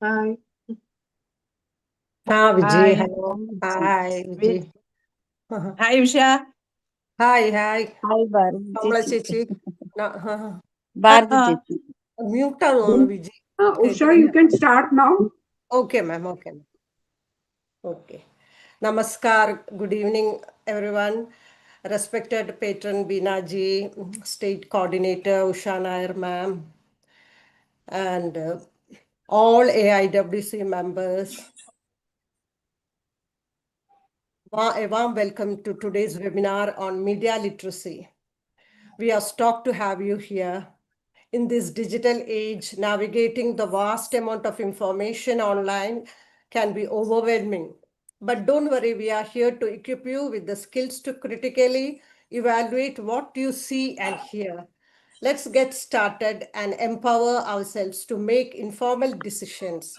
Hi. Vijay, Hi. hello. Vijay. Hi, Vijay. Hi, Usha. Hi, hi. Hi, Bharati Kamala Chechi. Chichi. Bharati Chechi. Mute on, Vijay. Usha, you can start now. Okay, ma'am. Okay. Okay. Namaskar. Good evening, everyone. Respected patron Binaji, State Coordinator Usha Nair, ma'am, and all AIWC members. A warm welcome to today's webinar on media literacy. We are stoked to have you here. In this digital age, navigating the vast amount of information online can be overwhelming. But don't worry, we are here to equip you with the skills to critically evaluate what you see and hear. Let's get started and empower ourselves to make informed decisions.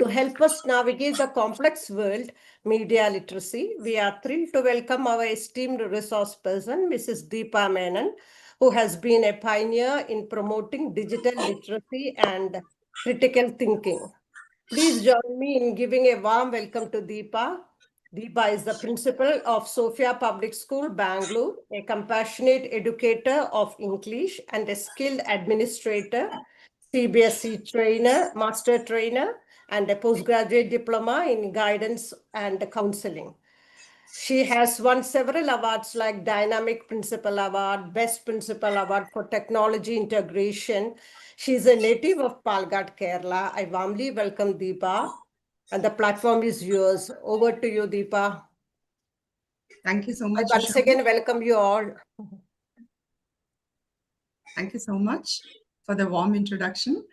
To help us navigate the complex world, media literacy, we are thrilled to welcome our esteemed resource person, Ms.Deepa Menon, who has been a pioneer in promoting digital literacy and critical thinking. Please join me in giving a warm welcome to Deepa. Deepa is the principal of Sophia Public School, Bangalore, a compassionate educator of English and a skilled administrator, CBSE trainer, master trainer, and a postgraduate diploma in guidance and counseling. She has won several awards like Dynamic Principal Award, Best Principal Award for Technology Integration. She is a native of Palakkad, Kerala. I warmly welcome Deepa, and the platform is yours. Over to you, Deepa. Thank you so I much, once Usha. again welcome you all. Thank you so much for the warm introduction.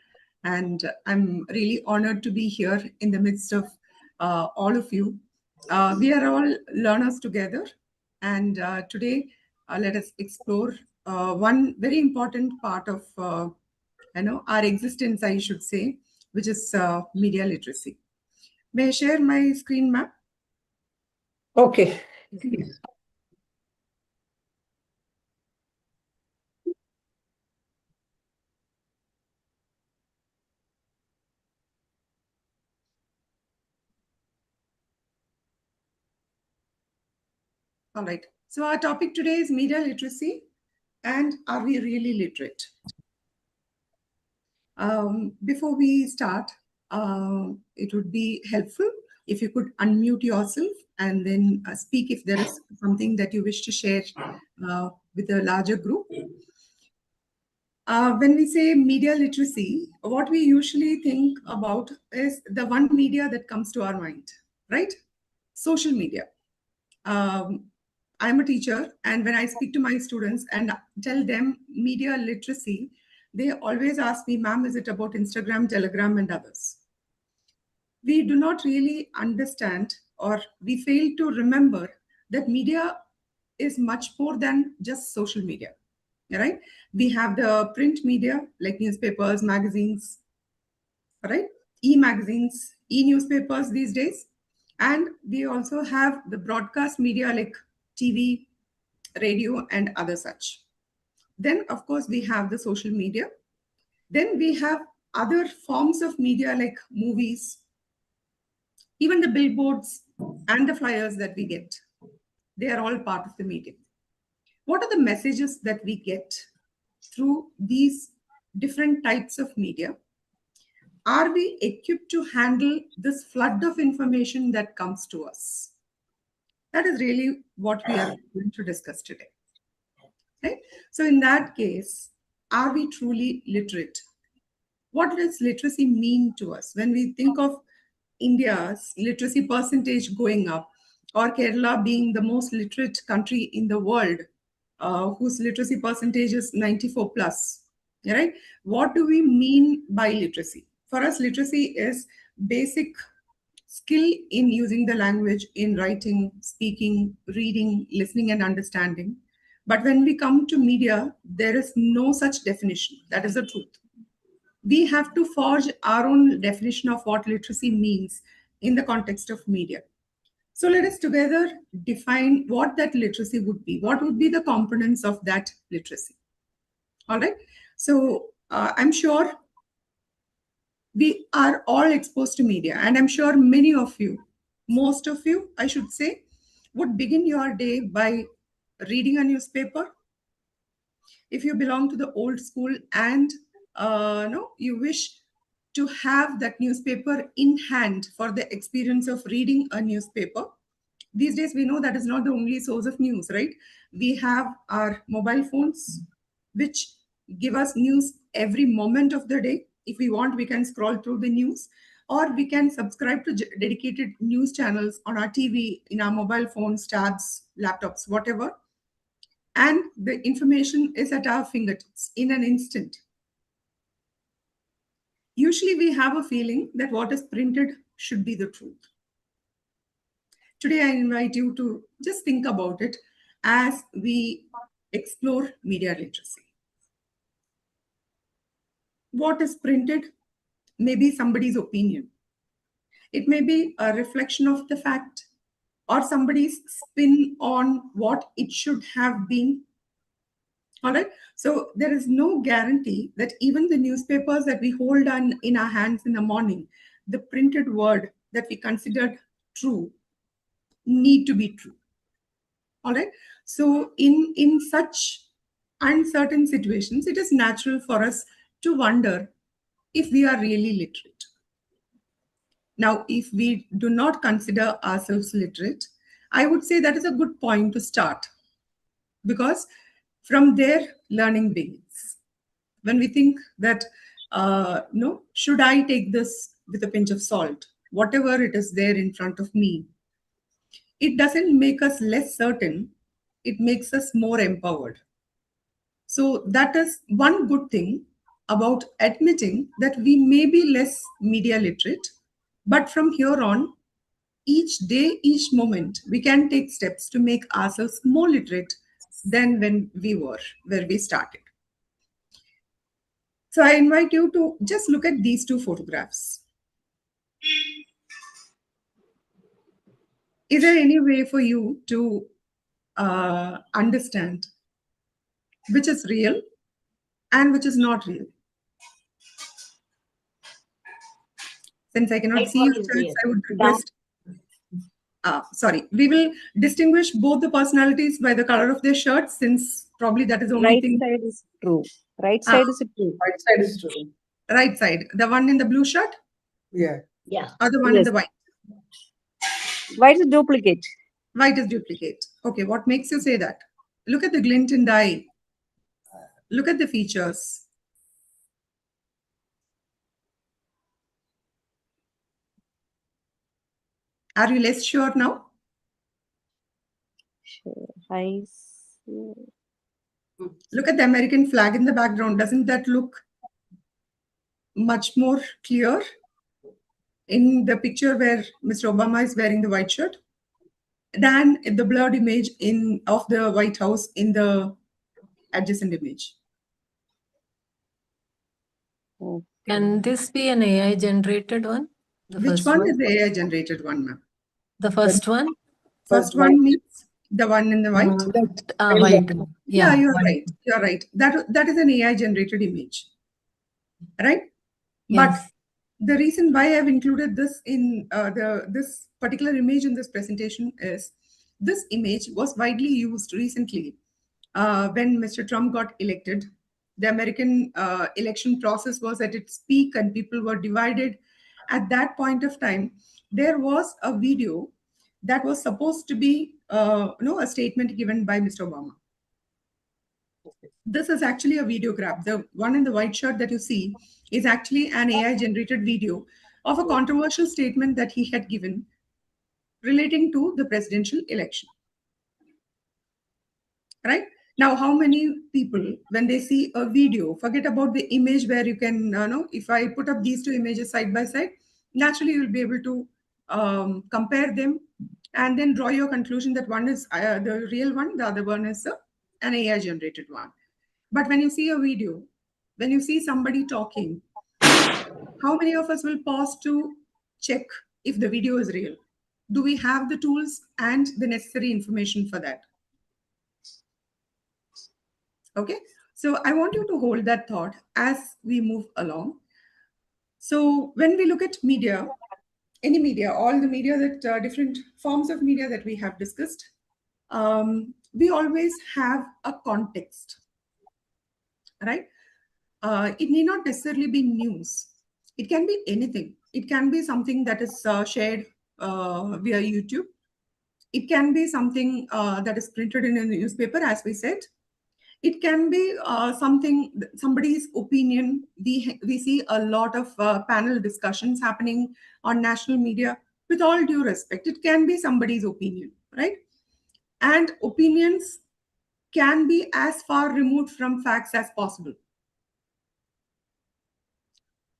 And I'm really honored to be here in the midst of all of you. We are all learners together. And today, let us explore one very important part of our existence, I should say, which is media literacy. May I share my screen map? Okay. All right. So our topic today is media literacy, and are we really literate? Before we start, it would be helpful if you could unmute yourself and then speak if there is something that you wish to share with a larger group. When we say media literacy, what we usually think about is the one media that comes to our mind, right? Social media. I'm a teacher, and when I speak to my students and tell them media literacy, they always ask me, ma'am, is it about Instagram, Telegram, and others? We do not really understand, or we fail to remember that media is much more than just social media, right? We have the print media like newspapers, magazines, right? E-magazines, e-newspapers these days. And we also have the broadcast media like TV, radio, and other such. Then, of course, we have the social media. Then we have other forms of media like movies, even the billboards and the flyers that we get. They are all part of the medium. What are the messages that we get through these different types of media? Are we equipped to handle this flood of information that comes to us? That is really what we are going to discuss today. Right? So, in that case, are we truly literate? What does literacy mean to us? When we think of India's literacy percentage going up, or Kerala being the most literate country in the world, whose literacy percentage is 94 plus, right? What do we mean by literacy? For us, literacy is basic skill in using the language in writing, speaking, reading, listening, and understanding. But when we come to media, there is no such definition. That is the truth. We have to forge our own definition of what literacy means in the context of media. So let us together define what that literacy would be. What would be the components of that literacy? All right. So I'm sure We are all exposed to media, and I'm sure many of you, most of you, I should say, would begin your day by reading a newspaper. If you belong to the old school and no, you wish to have that newspaper in hand for the experience of reading a newspaper. These days, we know that is not the only source of news, right? We have our mobile phones, which give us news every moment of the day. If we want, we can scroll through the news, or we can subscribe to dedicated news channels on our TV, in our mobile phones, tabs, laptops, whatever. And the information is at our fingertips in an instant. Usually, we have a feeling that what is printed should be the truth. Today, I invite you to just think about it as we explore media literacy. What is printed may be somebody's opinion. It may be a reflection of the fact or somebody's spin on what it should have been. All right. So there is no guarantee that even the newspapers that we hold in our hands in the morning, the printed word that we considered true, need to be true. All right. So in such uncertain situations, it is natural for us to wonder if we are really literate. Now, if we do not consider ourselves literate, I would say that is a good point to start, because from there, learning begins. When we think that, no, should I take this with a pinch of salt, whatever it is there in front of me, it doesn't make us less certain, it makes us more empowered. So that is one good thing about admitting that we may be less media literate, but from here on, each day, each moment, we can take steps to make ourselves more literate than when we were, where we started. So I invite you to just look at these two photographs. Is there any way for you to understand which is real and which is not real? Since I cannot see your chats, I would request. Sorry, we will distinguish both the personalities by the color of their shirts, since probably that is the only Right thing. side is true. Right side is true. Right side is true. Right side, the one in the blue shirt, Yeah. or the one in Yes. the white? White is duplicate. White is duplicate. Okay, what makes you say that? Look at the glint in the eye. Look at the features. Are you less sure now? Eyes. Look at the American flag in the background. Doesn't that look much more clear in the picture where Mr. Obama is wearing the white shirt than the blurred image of the White House in the adjacent image? Can this be an AI generated one? The Which first one is the AI generated one, ma'am? The first one? First one means the one in the white? White. Yeah, you're white. right. You're right. That is an AI generated image, right? Yes. But the reason why I've included this in this particular image in this presentation is this image was widely used recently when Mr. Trump got elected. The American election process was at its peak and people were divided. At that point of time, there was a video that was supposed to be a statement given by Mr. Obama. This is actually a video grab. The one in the white shirt that you see is actually an AI generated video of a controversial statement that he had given relating to the presidential election. Right? Now, how many people, when they see a video, forget about the image where you can, if I put up these two images side by side, naturally you'll be able to compare them and then draw your conclusion that one is the real one, the other one is an AI generated one. But when you see a video, when you see somebody talking, how many of us will pause to check if the video is real? Do we have the tools and the necessary information for that? Okay, so I want you to hold that thought as we move along. So when we look at media, any media, all the media that different forms of media that we have discussed, we always have a context, right? It need not necessarily be news. It can be anything. It can be something that is shared via YouTube. It can be something that is printed in a newspaper, as we said. It can be somebody's opinion. We see a lot of panel discussions happening on national media. With all due respect, it can be somebody's opinion, right? And opinions can be as far removed from facts as possible.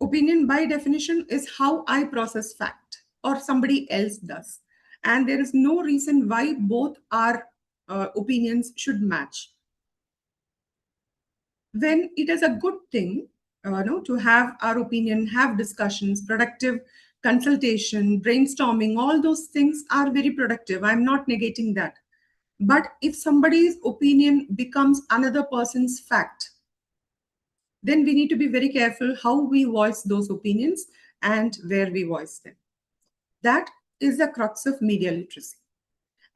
Opinion, by definition, is how I process fact or somebody else does. And there is no reason why both our opinions should match. When it is a good thing to have our opinion, have discussions, productive consultation, brainstorming, all those things are very productive. I'm not negating that. But if somebody's opinion becomes another person's fact, then we need to be very careful how we voice those opinions and where we voice them. That is the crux of media literacy.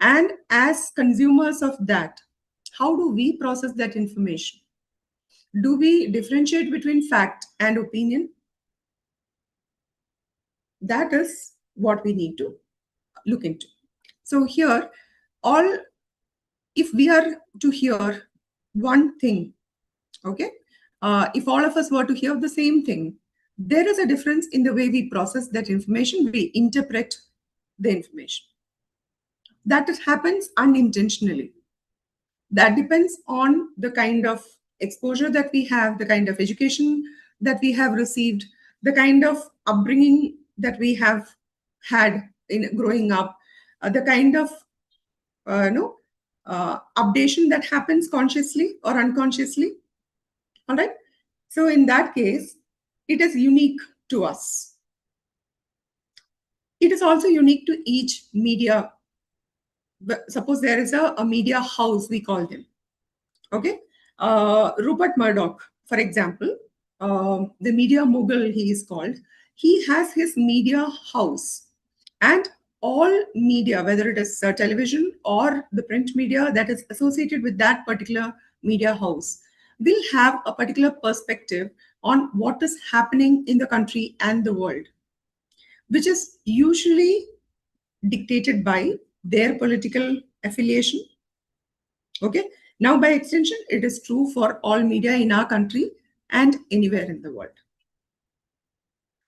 And as consumers of that, how do we process that information? Do we differentiate between fact and opinion? That is what we need to look into. So here, if we are to hear one thing, okay, if all of us were to hear the same thing, there is a difference in the way we process that information, we interpret the information. That happens unintentionally. That depends on the kind of exposure that we have, the kind of education that we have received, the kind of upbringing that we have had in growing up, the kind of updation that happens consciously or unconsciously. All right. So in that case, it is unique to us. It is also unique to each media. Suppose there is a media house, we call them. Okay. Rupert Murdoch, for example, the media mogul he is called, he has his media house. And all media, whether it is television or the print media that is associated with that particular media house, will have a particular perspective on what is happening in the country and the world, which is usually dictated by their political affiliation. Okay. Now, by extension, it is true for all media in our country and anywhere in the world.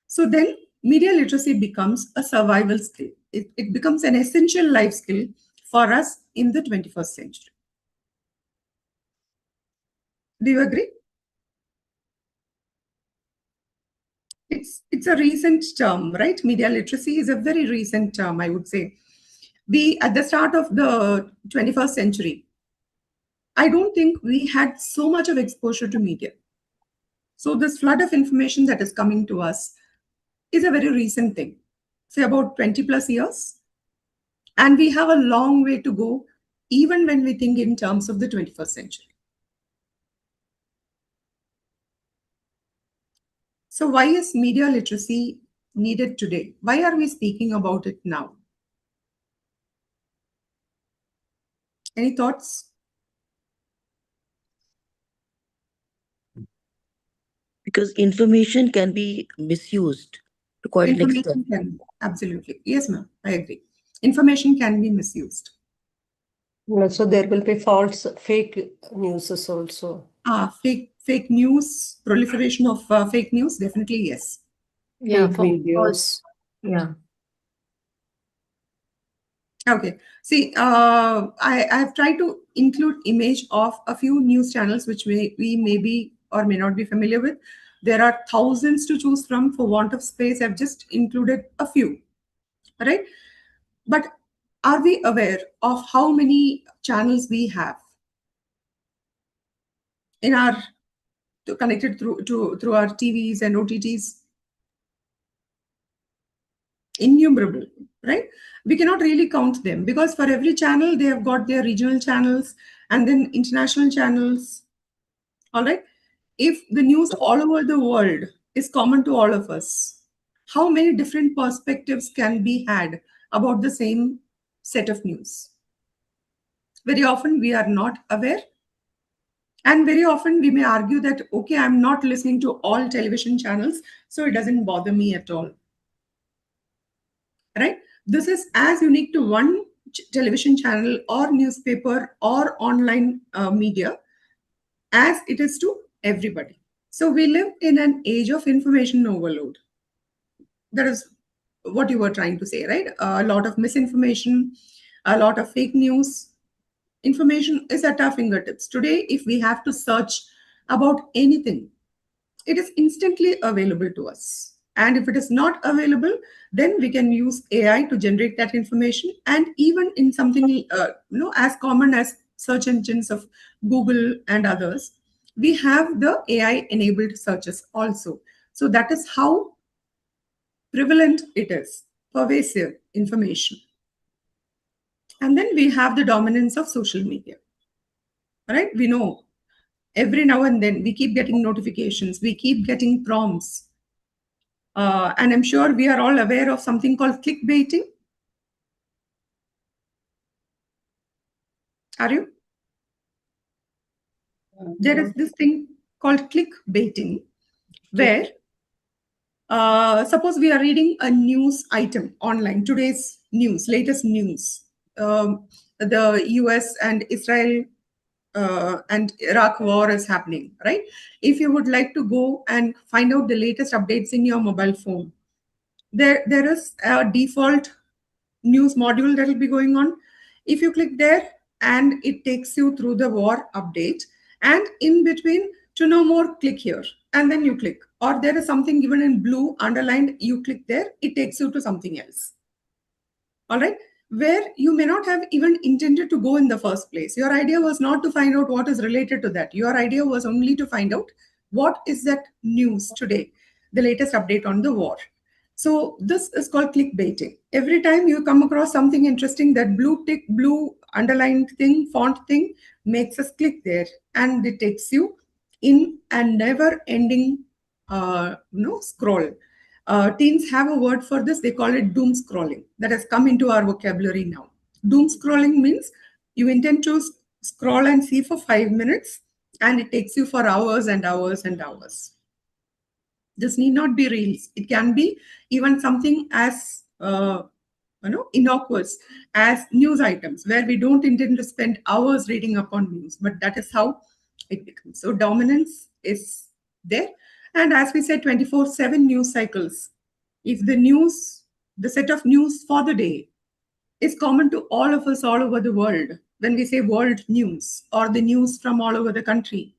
So then media literacy becomes a survival skill. It becomes an essential life skill for us in the 21st century. Do you agree? It's a recent term, right? Media literacy is a very recent term, I would say. We, at the start of the 21st century, I don't think we had so much of exposure to media. So this flood of information that is coming to us is a very recent thing, say about 20 plus years. And we have a long way to go, even when we think in terms of the 21st century. So why is media literacy needed today? Why are we speaking about it now? Any thoughts? Because information can be misused to quite an extent. Absolutely. Yes, ma'am. I agree. Information can be misused. So there will be fake news also. Fake news, proliferation of fake news, definitely yes. Yeah, Fake of videos. course. Yeah. Okay. See, I've tried to include image of a few news channels which we may be or may not be familiar with. There are thousands to choose from. For want of space, I've just included a few, right? But are we aware of how many channels we have in our connected through our TVs and OTTs? Innumerable, right? We cannot really count them because for every channel, they have got their regional channels and then international channels. All right. If the news all over the world is common to all of us. How many different perspectives can be had about the same set of news? Very often we are not aware. And very often we may argue that, okay, I'm not listening to all television channels, so it doesn't bother me at all. Right? This is as unique to one television channel or newspaper or online media as it is to everybody. So we live in an age of information overload. That is what you were trying to say, right? A lot of misinformation, a lot of fake news. Information is at our fingertips. Today, if we have to search about anything, it is instantly available to us. And if it is not available, then we can use AI to generate that information. And even in something as common as search engines of Google and others, we have the AI-enabled searches also. So that is how prevalent it is, pervasive information. And then we have the dominance of social media. Right? We know every now and then we keep getting notifications, we keep getting prompts. And I'm sure we are all aware of something called clickbaiting. Are you? There is this thing called clickbaiting, where suppose we are reading a news item online, today's news, latest news, the US and Israel and Iraq war is happening, right? If you would like to go and find out the latest updates in your mobile phone, there is a default news module that will be going on. If you click there, and it takes you through the war update, and in between, to know more, click here, and then you click. Or there is something given in blue underlined, you click there, it takes you to something else. All right, where you may not have even intended to go in the first place. Your idea was not to find out what is related to that. Your idea was only to find out what is that news today, the latest update on the war. So this is called clickbaiting. Every time you come across something interesting, that blue tick, blue underlined thing, font thing makes us click there, and it takes you in a never-ending scroll. Teens have a word for this. They call it doom scrolling. That has come into our vocabulary now. Doom scrolling means you intend to scroll and see for 5 minutes, and it takes you for hours and hours and hours. This need not be reels. It can be even something as innocuous as news items, where we don't intend to spend hours reading up on news, but that is how it becomes. So dominance is there. And as we said, 24/7 news cycles. If the set of news for the day is common to all of us all over the world, when we say world news or the news from all over the country,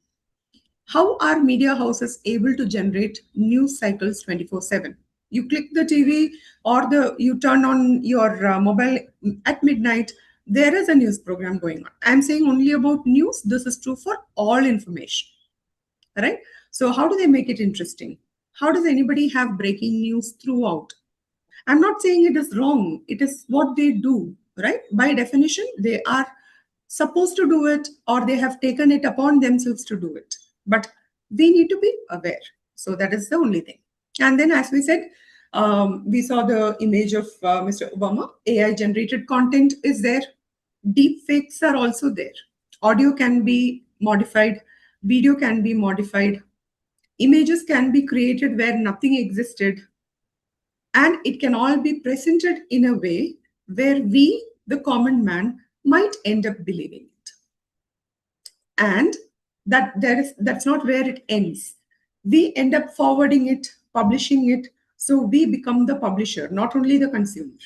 how are media houses able to generate news cycles 24/7? You click the TV or you turn on your mobile at midnight, there is a news program going on. I'm saying only about news. This is true for all information, right? So how do they make it interesting? How does anybody have breaking news throughout? I'm not saying it is wrong. It is what they do, right? By definition, they are supposed to do it, or they have taken it upon themselves to do it. But we need to be aware. So that is the only thing. And then, as we said, we saw the image of Mr. Obama. AI generated content is there. Deep fakes are also there. Audio can be modified. Video can be modified. Images can be created where nothing existed. And it can all be presented in a way where we, the common man, might end up believing it. And that's not where it ends. We end up forwarding it, publishing it, so we become the publisher, not only the consumer.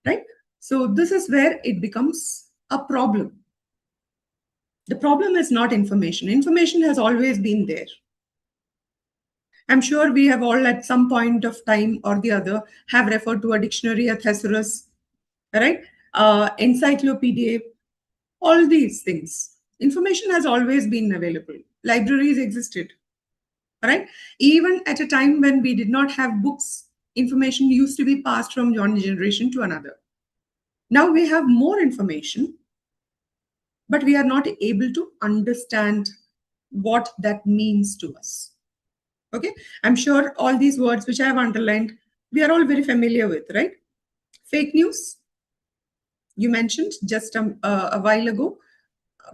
Right? So this is where it becomes a problem. The problem is not information. Information has always been there. I'm sure we have all at some point of time or the other have referred to a dictionary, a thesaurus, right? Encyclopedia, all these things. Information has always been available. Libraries existed, right? Even at a time when we did not have books, information used to be passed from one generation to another. Now we have more information, but we are not able to understand what that means to us. Okay, I'm sure all these words which I have underlined, we are all very familiar with, right? Fake news, you mentioned just a while ago.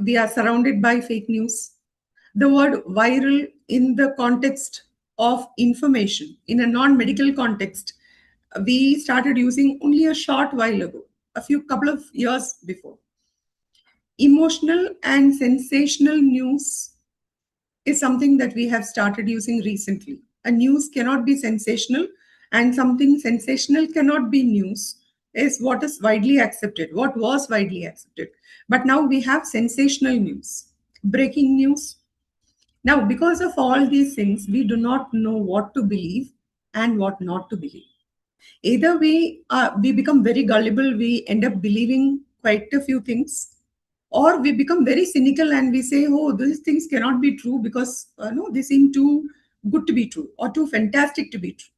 We are surrounded by fake news. The word viral in the context of information, in a non-medical context, we started using only a short while ago, a few couple of years before. Emotional and sensational news is something that we have started using recently. A news cannot be sensational, and something sensational cannot be news, is what is widely accepted, what was widely accepted. But now we have sensational news, breaking news. Now, because of all these things, we do not know what to believe and what not to believe. Either we become very gullible, we end up believing quite a few things, or we become very cynical and we say, oh, these things cannot be true because no, they seem too good to be true or too fantastic to be true.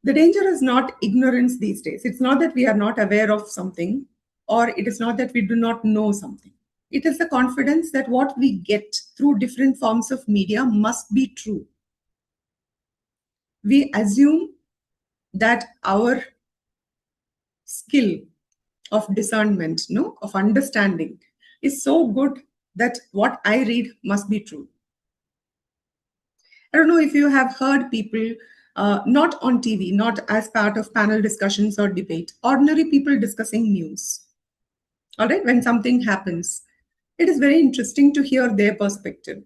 The danger is not ignorance these days. It's not that we are not aware of something, or it is not that we do not know something. It is the confidence that what we get through different forms of media must be true. We assume that our skill of discernment, no, of understanding is so good that what I read must be true. I don't know if you have heard people, not on TV, not as part of panel discussions or debate, ordinary people discussing news. All right, when something happens, it is very interesting to hear their perspective.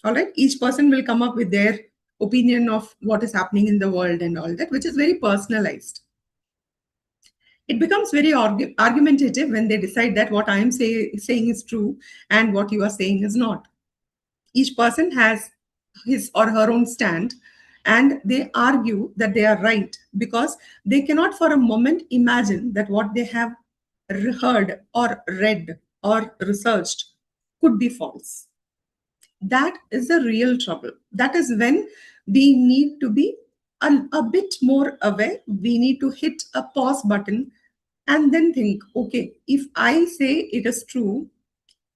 All right, each person will come up with their opinion of what is happening in the world and all that, which is very personalized. It becomes very argumentative when they decide that what I am saying is true and what you are saying is not. Each person has his or her own stand, and they argue that they are right because they cannot for a moment imagine that what they have heard or read or researched could be false. That is the real trouble. That is when we need to be a bit more aware. We need to hit a pause button and then think, okay, if I say it is true,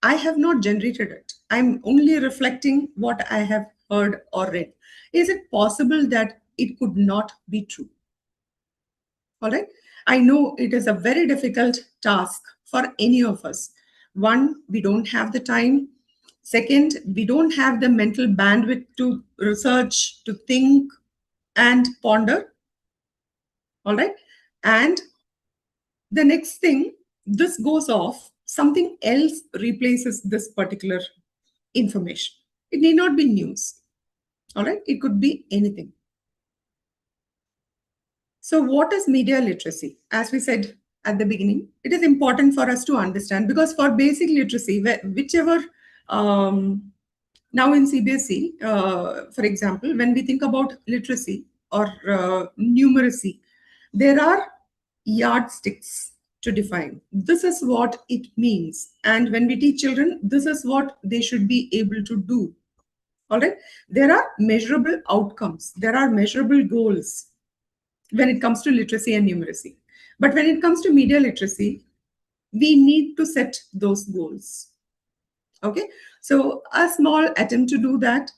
I have not generated it. I'm only reflecting what I have heard or read. Is it possible that it could not be true? All right. I know it is a very difficult task for any of us. One, we don't have the time. Second, we don't have the mental bandwidth to research, to think and ponder. All right. And the next thing, this goes off, something else replaces this particular information. It need not be news. All right. It could be anything. So what is media literacy? As we said at the beginning, it is important for us to understand, because for basic literacy, whichever now in CBSE, for example, when we think about literacy or numeracy, there are yardsticks to define. This is what it means. And when we teach children, this is what they should be able to do. All right. There are measurable outcomes. There are measurable goals when it comes to literacy and numeracy. But when it comes to media literacy, we need to set those goals. Okay. So a small attempt to do that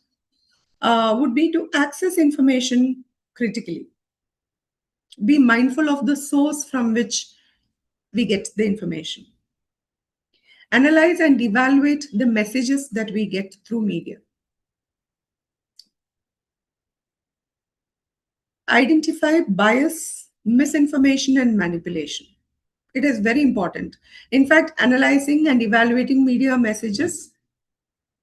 would be to access information critically. Be mindful of the source from which we get the information. Analyze and evaluate the messages that we get through media. Identify bias, misinformation, and manipulation. It is very important. In fact, analyzing and evaluating media messages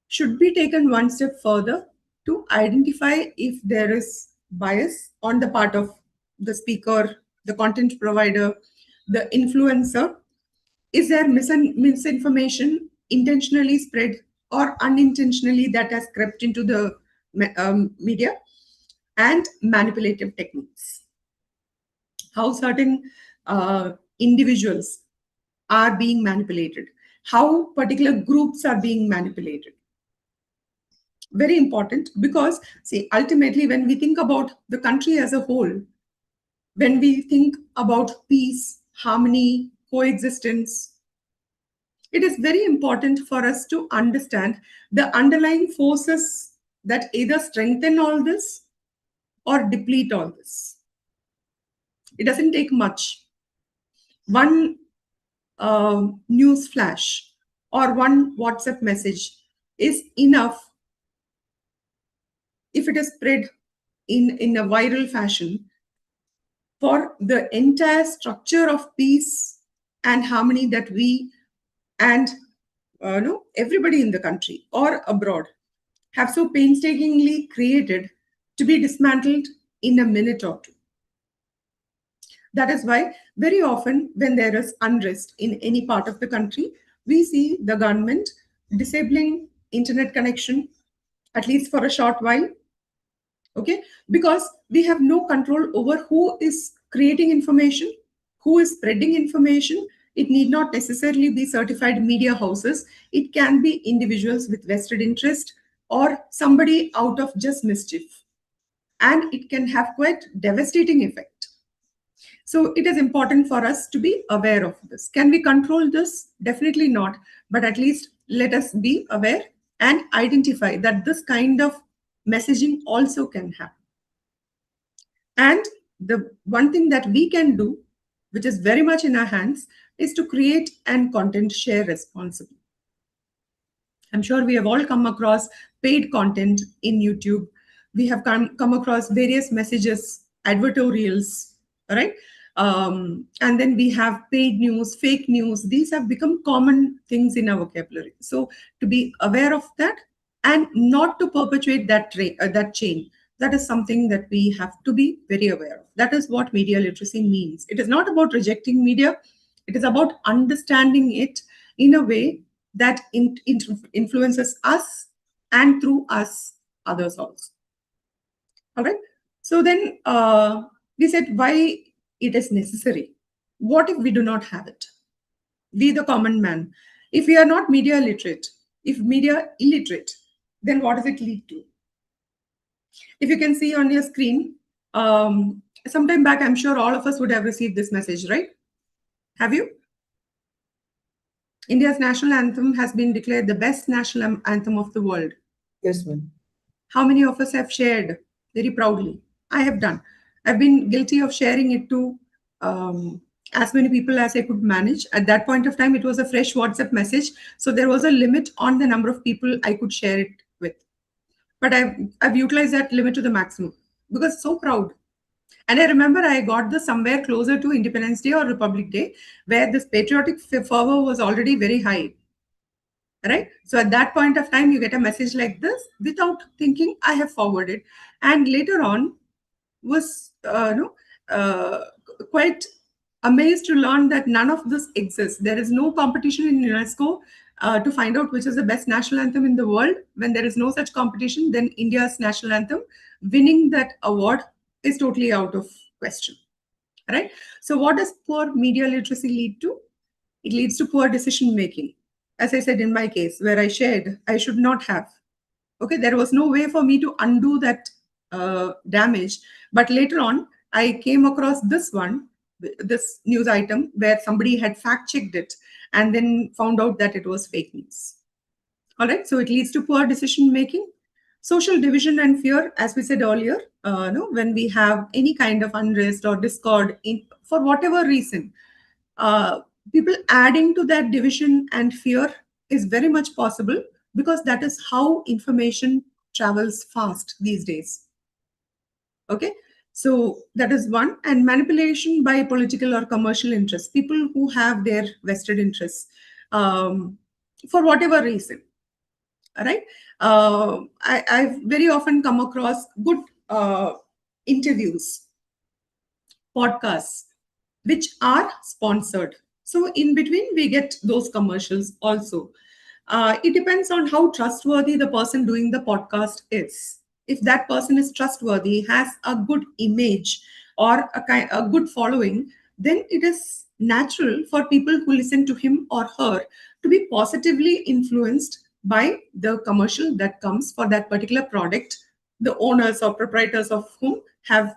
should be taken one step further to identify if there is bias on the part of the speaker, the content provider, the influencer. Is there misinformation intentionally spread or unintentionally that has crept into the media? And manipulative techniques. How certain individuals are being manipulated, how particular groups are being manipulated. Very important, because see, ultimately, when we think about the country as a whole, when we think about peace, harmony, coexistence, it is very important for us to understand the underlying forces that either strengthen all this or deplete all this. It doesn't take much. One news flash or one WhatsApp message is enough if it is spread in a viral fashion for the entire structure of peace and harmony that we and everybody in the country or abroad have so painstakingly created to be dismantled in a minute or two. That is why very often when there is unrest in any part of the country, we see the government disabling internet connection, at least for a short while. Okay, because we have no control over who is creating information, who is spreading information. It need not necessarily be certified media houses. It can be individuals with vested interest or somebody out of just mischief. And it can have quite devastating effect. So it is important for us to be aware of this. Can we control this? Definitely not. But at least let us be aware and identify that this kind of messaging also can happen. And the one thing that we can do, which is very much in our hands, is to create and content share responsibly. I'm sure we have all come across paid content in YouTube. We have come across various messages, advertorials, right? And then we have paid news, fake news. These have become common things in our vocabulary. So to be aware of that and not to perpetuate that chain, that is something that we have to be very aware of. That is what media literacy means. It is not about rejecting media. It is about understanding it in a way that influences us and through us, others also. All right. So then we said why it is necessary. What if we do not have it? We, the common man. If we are not media literate, if media illiterate, then what does it lead to? If you can see on your screen, sometime back, I'm sure all of us would have received this message, right? Have you? India's national anthem has been declared the best national anthem of the world. Yes, ma'am. How many of us have shared very proudly? I have done. I've been guilty of sharing it to as many people as I could manage. At that point of time, it was a fresh WhatsApp message. So there was a limit on the number of people I could share it with. But I've utilized that limit to the maximum because so proud. And I remember I got this somewhere closer to Independence Day or Republic Day, where this patriotic fervor was already very high. Right? So at that point of time, you get a message like this without thinking, I have forwarded. And later on was quite amazed to learn that none of this exists. There is no competition in UNESCO to find out which is the best national anthem in the world. When there is no such competition, then India's national anthem winning that award is totally out of question. Right? So what does poor media literacy lead to? It leads to poor decision making. As I said in my case, where I shared, I should not have. Okay, there was no way for me to undo that damage. But later on, I came across this news item where somebody had fact checked it and then found out that it was fake news. All right, so it leads to poor decision making, social division and fear, as we said earlier. When we have any kind of unrest or discord, for whatever reason, people adding to that division and fear is very much possible because that is how information travels fast these days. Okay, so that is one. And manipulation by political or commercial interests, people who have their vested interests for whatever reason. All right, I've very often come across good interviews, podcasts, which are sponsored. So in between, we get those commercials also. It depends on how trustworthy the person doing the podcast is. If that person is trustworthy, has a good image or a good following, then it is natural for people who listen to him or her to be positively influenced by the commercial that comes for that particular product, the owners or proprietors of whom have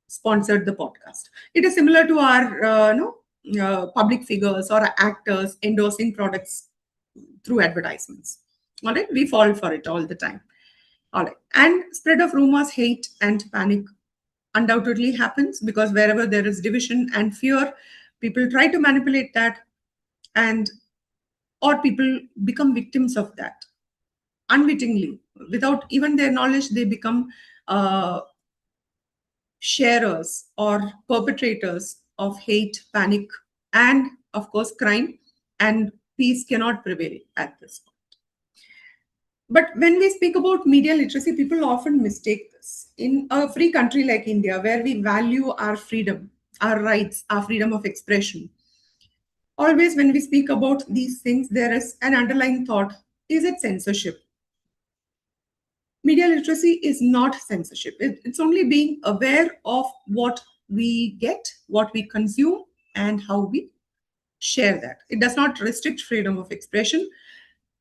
sponsored the podcast. It is similar to our public figures or actors endorsing products through advertisements. All right, we fall for it all the time. All right. And spread of rumors, hate, and panic undoubtedly happens, because wherever there is division and fear, people try to manipulate that, and or people become victims of that unwittingly, without even their knowledge. They become sharers or perpetrators of hate, panic, and of course crime, and peace cannot prevail at this point. But when we speak about media literacy, people often mistake this. In a free country like India, where we value our freedom, our rights, our freedom of expression, always when we speak about these things, there is an underlying thought: is it censorship? Media literacy is not censorship. It's only being aware of what we get, what we consume, and how we share that. It does not restrict freedom of expression.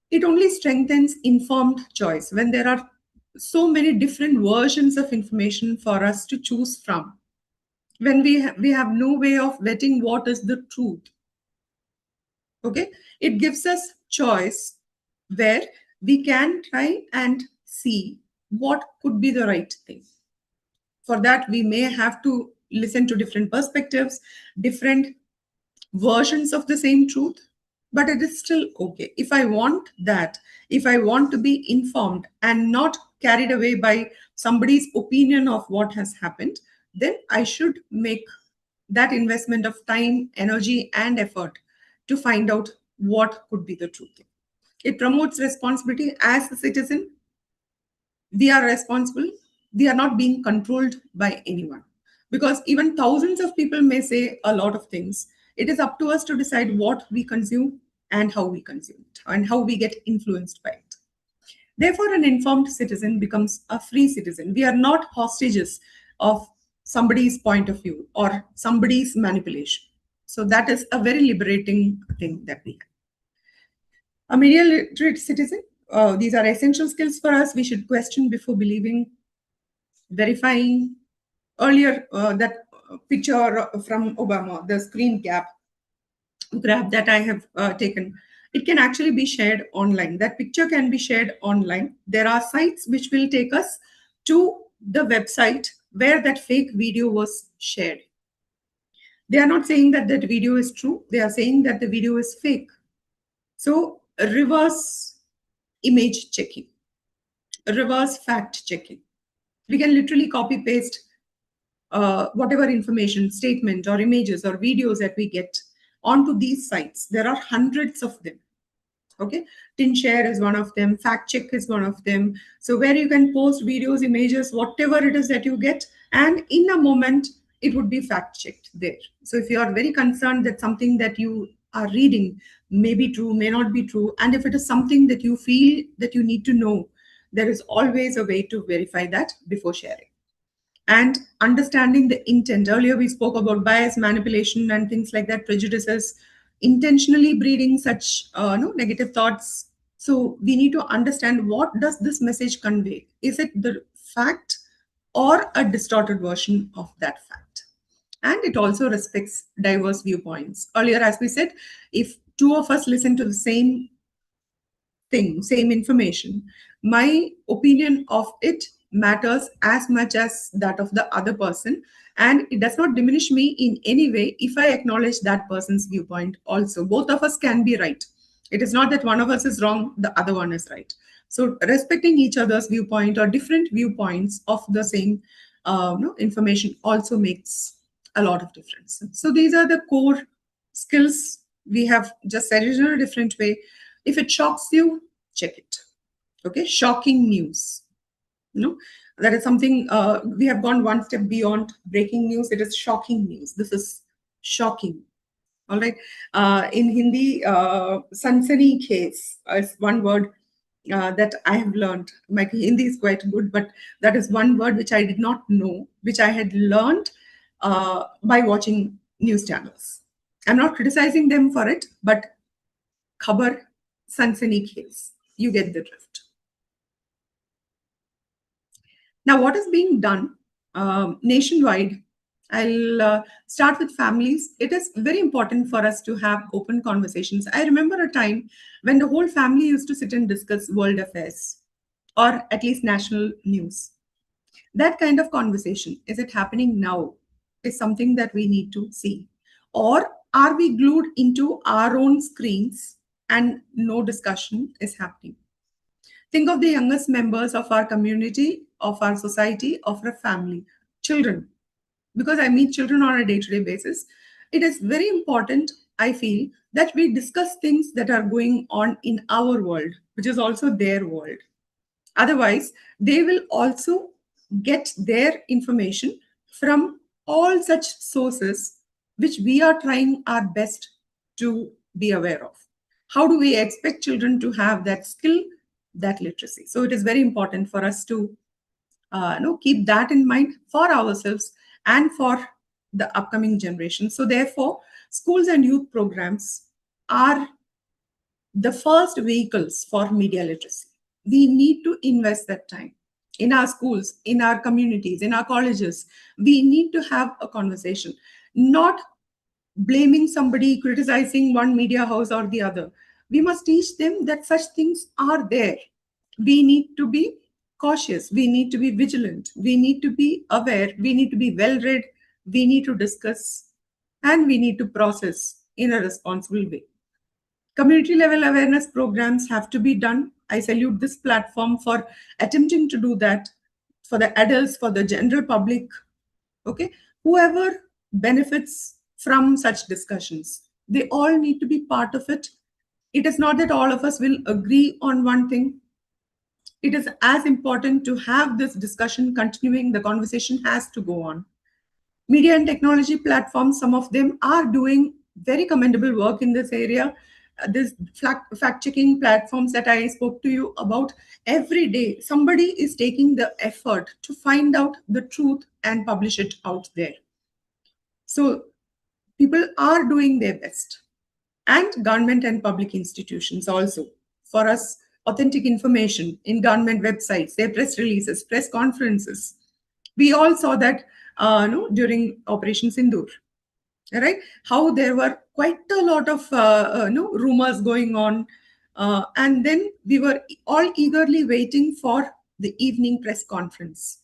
It only strengthens informed choice. When there are so many different versions of information for us to choose from, when we have no way of vetting what is the truth, okay, it gives us choice where we can try and see what could be the right thing. For that, we may have to listen to different perspectives, different versions of the same truth, but it is still okay. If I want that, if I want to be informed and not carried away by somebody's opinion of what has happened, then I should make that investment of time, energy, and effort to find out what could be the truth. It promotes responsibility. As a citizen, we are responsible. We are not being controlled by anyone, because even thousands of people may say a lot of things. It is up to us to decide what we consume and how we consume it, and how we get influenced by it. Therefore, an informed citizen becomes a free citizen. We are not hostages of somebody's point of view or somebody's manipulation. So that is a very liberating thing that we have. A media literate citizen, these are essential skills for us. We should question before believing, verifying. Earlier, that picture from Obama, the screen grab that I have taken, it can actually be shared online. That picture can be shared online. There are sites which will take us to the website where that fake video was shared. They are not saying that that video is true. They are saying that the video is fake. So reverse image checking, reverse fact checking. We can literally copy paste whatever information, statement, or images or videos that we get onto these sites. There are hundreds of them. Okay, TinShare is one of them, Fact Check is one of them. So where you can post videos, images, whatever it is that you get, and in a moment it would be fact checked there. So if you are very concerned that something that you are reading may be true, may not be true, and if it is something that you feel that you need to know, there is always a way to verify that before sharing. And understanding the intent. Earlier we spoke about bias, manipulation, and things like that, prejudices, intentionally breeding such negative thoughts. So we need to understand, what does this message convey? Is it the fact or a distorted version of that fact? And it also respects diverse viewpoints. Earlier, as we said, if two of us listen to the same thing, same information, my opinion of it matters as much as that of the other person, and it does not diminish me in any way if I acknowledge that person's viewpoint also. Both of us can be right. It is not that one of us is wrong, the other one is right. So respecting each other's viewpoint or different viewpoints of the same information also makes a lot of difference. So these are the core skills. We have just said it in a different way. If it shocks you, check it. Okay, shocking news. That is something we have gone one step beyond breaking news. It is shocking news. This is shocking. All right. In Hindi, sansani case is one word that I have learned. My Hindi is quite good, but that is one word which I did not know, which I had learned by watching news channels. I'm not criticizing them for it, but khabar, sansani case. You get the drift. Now, what is being done nationwide? I'll start with families. It is very important for us to have open conversations. I remember a time when the whole family used to sit and discuss world affairs. or at least national news. That kind of conversation, is it happening now, is something that we need to see. Or are we glued into our own screens and no discussion is happening? Think of the youngest members of our community, of our society, of our family, children. Because I meet children on a day-to-day basis, it is very important, I feel, that we discuss things that are going on in our world, which is also their world. Otherwise, they will also get their information from all such sources which we are trying our best to be aware of. How do we expect children to have that skill, that literacy? So it is very important for us to keep that in mind for ourselves and for the upcoming generation. So therefore, schools and youth programs are the first vehicles for media literacy. We need to invest that time in our schools, in our communities, in our colleges. We need to have a conversation, not blaming somebody, criticizing one media house or the other. We must teach them that such things are there. We need to be cautious. We need to be vigilant. We need to be aware. We need to be well read. We need to discuss and we need to process in a responsible way. Community level awareness programs have to be done. I salute this platform for attempting to do that for the adults, for the general public. Okay, whoever benefits from such discussions, they all need to be part of it. It is not that all of us will agree on one thing. It is as important to have this discussion continuing. The conversation has to go on. Media and technology platforms, some of them are doing very commendable work in this area. This fact-checking platforms that I spoke to you about, every day somebody is taking the effort to find out the truth and publish it out there. So people are doing their best. And government and public institutions also, for us, authentic information in government websites, their press releases, press conferences. We all saw that during Operation Sindoor, right? How there were quite a lot of rumors going on. And then we were all eagerly waiting for the evening press conference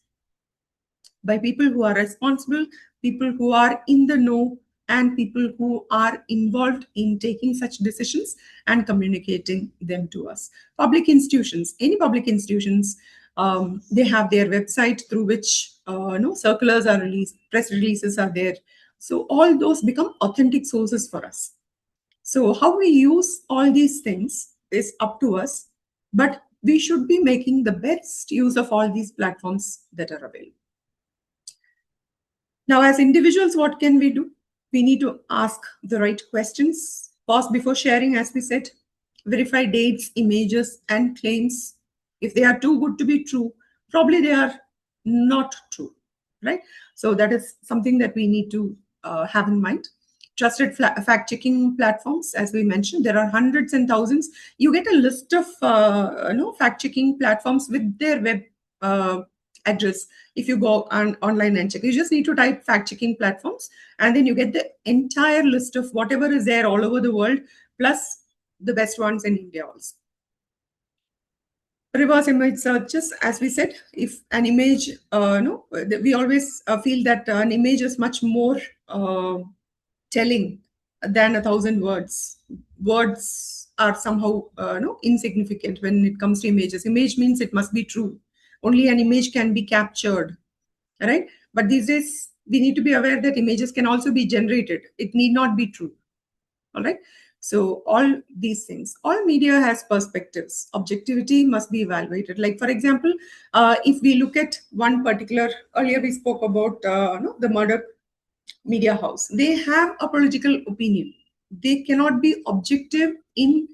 by people who are responsible, people who are in the know, and people who are involved in taking such decisions and communicating them to us. Public institutions, any public institutions, they have their website through which circulars are released, press releases are there. So all those become authentic sources for us. So how we use all these things is up to us, but we should be making the best use of all these platforms that are available. Now, as individuals, what can we do? We need to ask the right questions, pause before sharing, as we said, verify dates, images, and claims. If they are too good to be true, probably they are not true, right? So that is something that we need to have in mind. Trusted fact-checking platforms, as we mentioned, there are hundreds and thousands. You get a list of fact-checking platforms with their web address. If you go online and check, you just need to type fact-checking platforms, and then you get the entire list of whatever is there all over the world, plus the best ones in India also. Reverse image searches, as we said, if an image, we always feel that an image is much more telling than 1,000 words. Words are somehow insignificant when it comes to images. Image means it must be true. Only an image can be captured, right? But these days, we need to be aware that images can also be generated. It need not be true, all right? So all these things, all media has perspectives. Objectivity must be evaluated. Like, for example, if we look at one particular, earlier we spoke about the murder media house. They have a political opinion. They cannot be objective in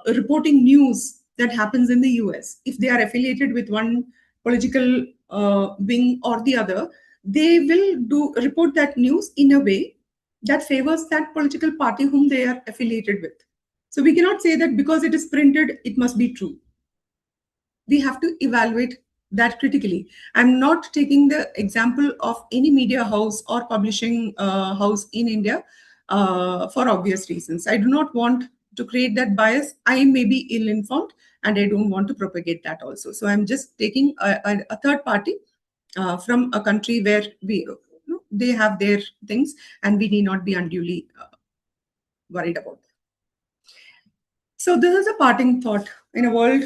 reporting news that happens in the US. If they are affiliated with one political wing or the other, they will report that news in a way that favors that political party whom they are affiliated with. So we cannot say that because it is printed, it must be true. We have to evaluate that critically. I'm not taking the example of any media house or publishing house in India for obvious reasons. I do not want to create that bias. I may be ill-informed and I don't want to propagate that also. So I'm just taking a third party from a country where they have their things, and we need not be unduly worried about that. So this is a parting thought. In a world,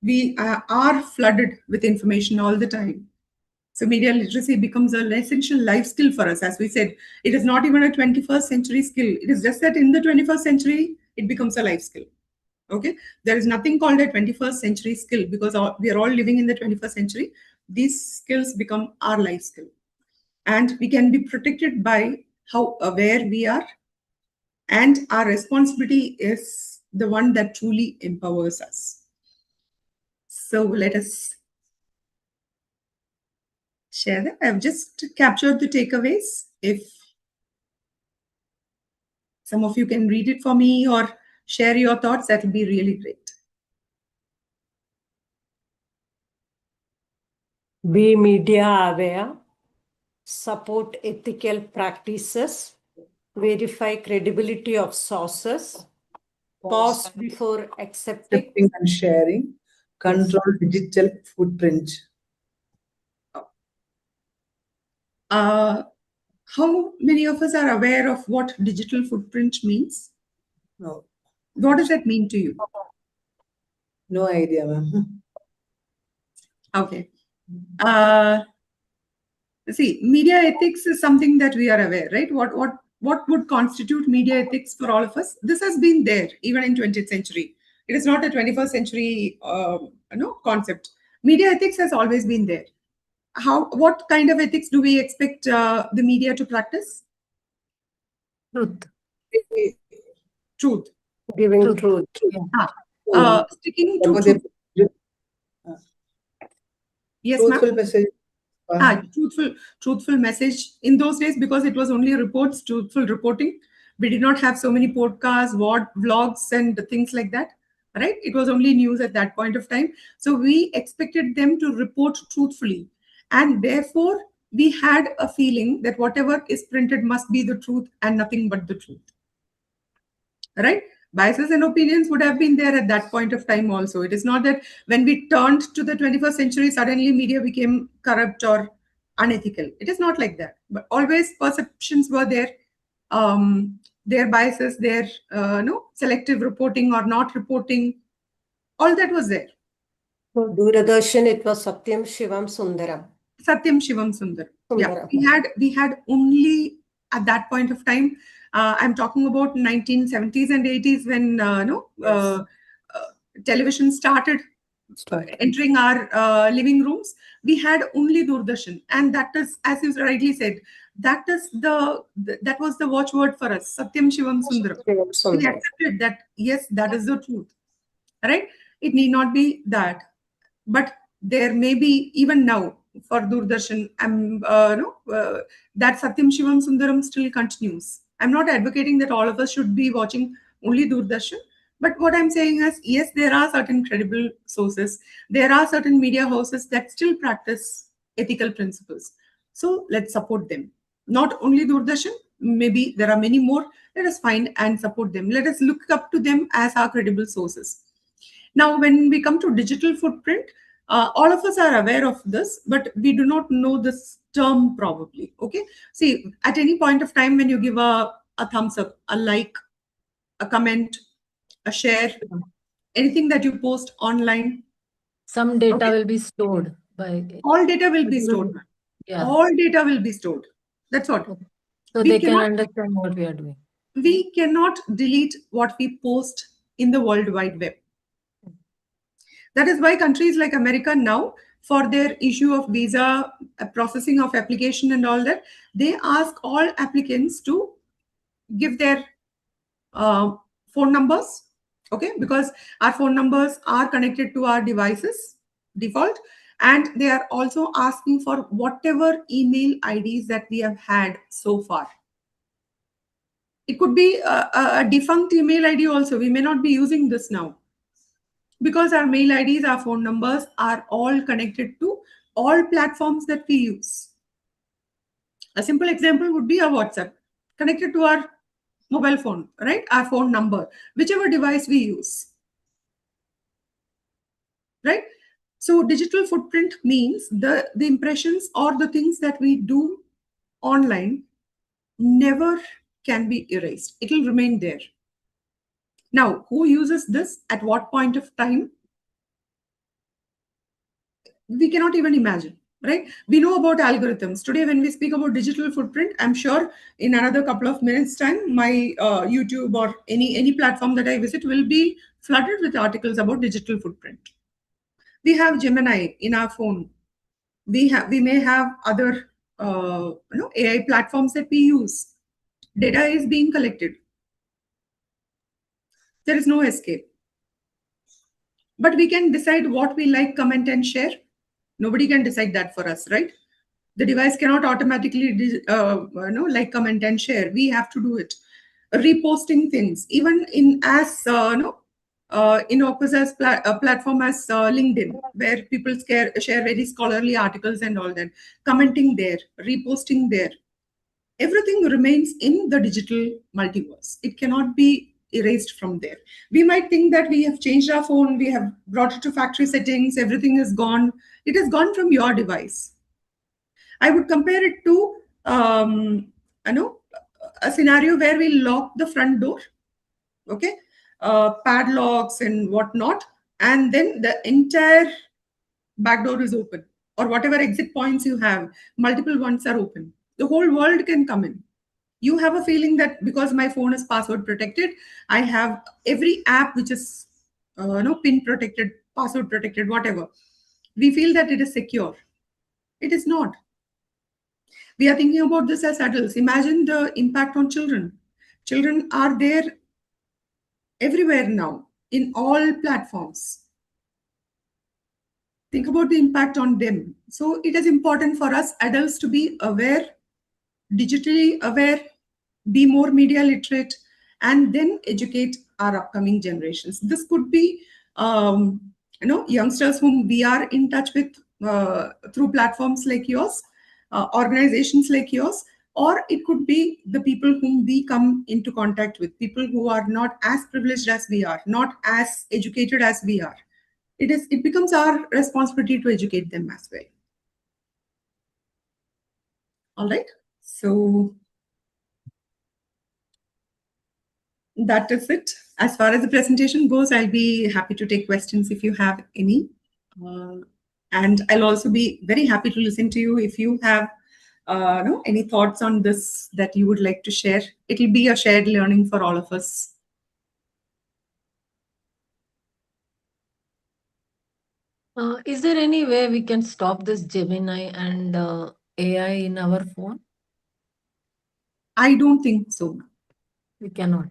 we are flooded with information all the time. So media literacy becomes an essential life skill for us. As we said, it is not even a 21st century skill. It is just that in the 21st century, it becomes a life skill. Okay, there is nothing called a 21st century skill, because we are all living in the 21st century. These skills become our life skill, and we can be protected by how aware we are, and our responsibility is the one that truly empowers us. So let us share that. I've just captured the takeaways. If some of you can read it for me or share your thoughts, that would be really great. Be media aware, support ethical practices, verify credibility of sources, pause before accepting. Accepting and sharing, control digital footprint. How many of us are aware of what digital footprint means? No, What does that mean to you? no idea, ma'am. Okay. See, media ethics is something that we are aware, right? What would constitute media ethics for all of us? This has been there even in 20th century. It is not a 21st century concept. Media ethics has always been there. What kind of ethics do we expect the media to practice? Truth. Truth. Giving Truth. truth. Yeah. Sticking What to was truth. the Yes, ma'am. truthful message? Truthful message in those days, because it was only reports, truthful reporting. We did not have so many podcasts, vlogs, and things like that, right? It was only news at that point of time. So we expected them to report truthfully, and therefore we had a feeling that whatever is printed must be the truth and nothing but the truth, right? Biases and opinions would have been there at that point of time also. It is not that when we turned to the 21st century, suddenly media became corrupt or unethical. It is not like that. But always perceptions were there. Their biases, their selective reporting or not reporting, all that was there. For Doordarshan, it was Satyam Shivam Sundaram. Satyam Shivam Sundar. Yeah, Sundaram. we had only at that point of time. I'm talking about 1970s and 80s when television started entering our living rooms. We had only Doordarshan, and that is, as you rightly said, that was the watchword for us. Satyam Shivam Sundaram. Shivam We Sundaram. accepted that, yes, that is the truth, right? It need not be that, but there may be even now for Doordarshan. That Satyam Shivam Sundaram still continues. I'm not advocating that all of us should be watching only Doordarshan, but what I'm saying is, yes, there are certain credible sources. There are certain media houses that still practice ethical principles. So let's support them. Not only Doordarshan, maybe there are many more. Let us find and support them. Let us look up to them as our credible sources. Now, when we come to digital footprint, all of us are aware of this, but we do not know this term probably. Okay. See, at any point of time, when you give a thumbs up, a like, a comment, a share, anything that you post online, Some data Okay. will be stored by. all data will be stored. Yeah. All data will be stored. That's what. So we they can cannot- understand what we are doing. We cannot delete what we post in the World Wide Web. That is why countries like America now, for their issue of visa, processing of application and all that, they ask all applicants to give their phone numbers, okay? Because our phone numbers are connected to our devices, default, and they are also asking for whatever email IDs that we have had so far. It could be a defunct email ID also. We may not be using this now, because our mail IDs, our phone numbers are all connected to all platforms that we use. A simple example would be our WhatsApp, connected to our mobile phone, right? Our phone number, whichever device we use. right? So digital footprint means the impressions or the things that we do online never can be erased. It will remain there. Now, who uses this at what point of time? We cannot even imagine, right? We know about algorithms. Today, when we speak about digital footprint, I'm sure in another couple of minutes' time, my YouTube or any platform that I visit will be flooded with articles about digital footprint. We have Gemini in our phone. We may have other AI platforms that we use. Data is being collected. There is no escape. But we can decide what we like, comment, and share. Nobody can decide that for us, right? The device cannot automatically like, comment, and share. We have to do it. Reposting things, even in as innocuous as a platform as LinkedIn, where people share very scholarly articles and all that. Commenting there, reposting there. Everything remains in the digital multiverse. It cannot be erased from there. We might think that we have changed our phone, we have brought it to factory settings, everything is gone. It is gone from your device. I would compare it to a scenario where we lock the front door, okay, padlocks and whatnot, and then the entire back door is open, or whatever exit points you have, multiple ones are open. The whole world can come in. You have a feeling that because my phone is password protected, I have every app which is pin protected, password protected, whatever. We feel that it is secure. It is not. We are thinking about this as adults. Imagine the impact on children. Children are there everywhere now, in all platforms. Think about the impact on them. So it is important for us adults to be aware, digitally aware, be more media literate, and then educate our upcoming generations. This could be youngsters whom we are in touch with through platforms like yours, organizations like yours, or it could be the people whom we come into contact with, people who are not as privileged as we are, not as educated as we are. It becomes our responsibility to educate them as well. All right. So that is it. As far as the presentation goes, I'll be happy to take questions if you have any. And I'll also be very happy to listen to you if you have any thoughts on this that you would like to share. It'll be a shared learning for all of us. Is there any way we can stop this Gemini and AI in our phone? I don't think so. We cannot.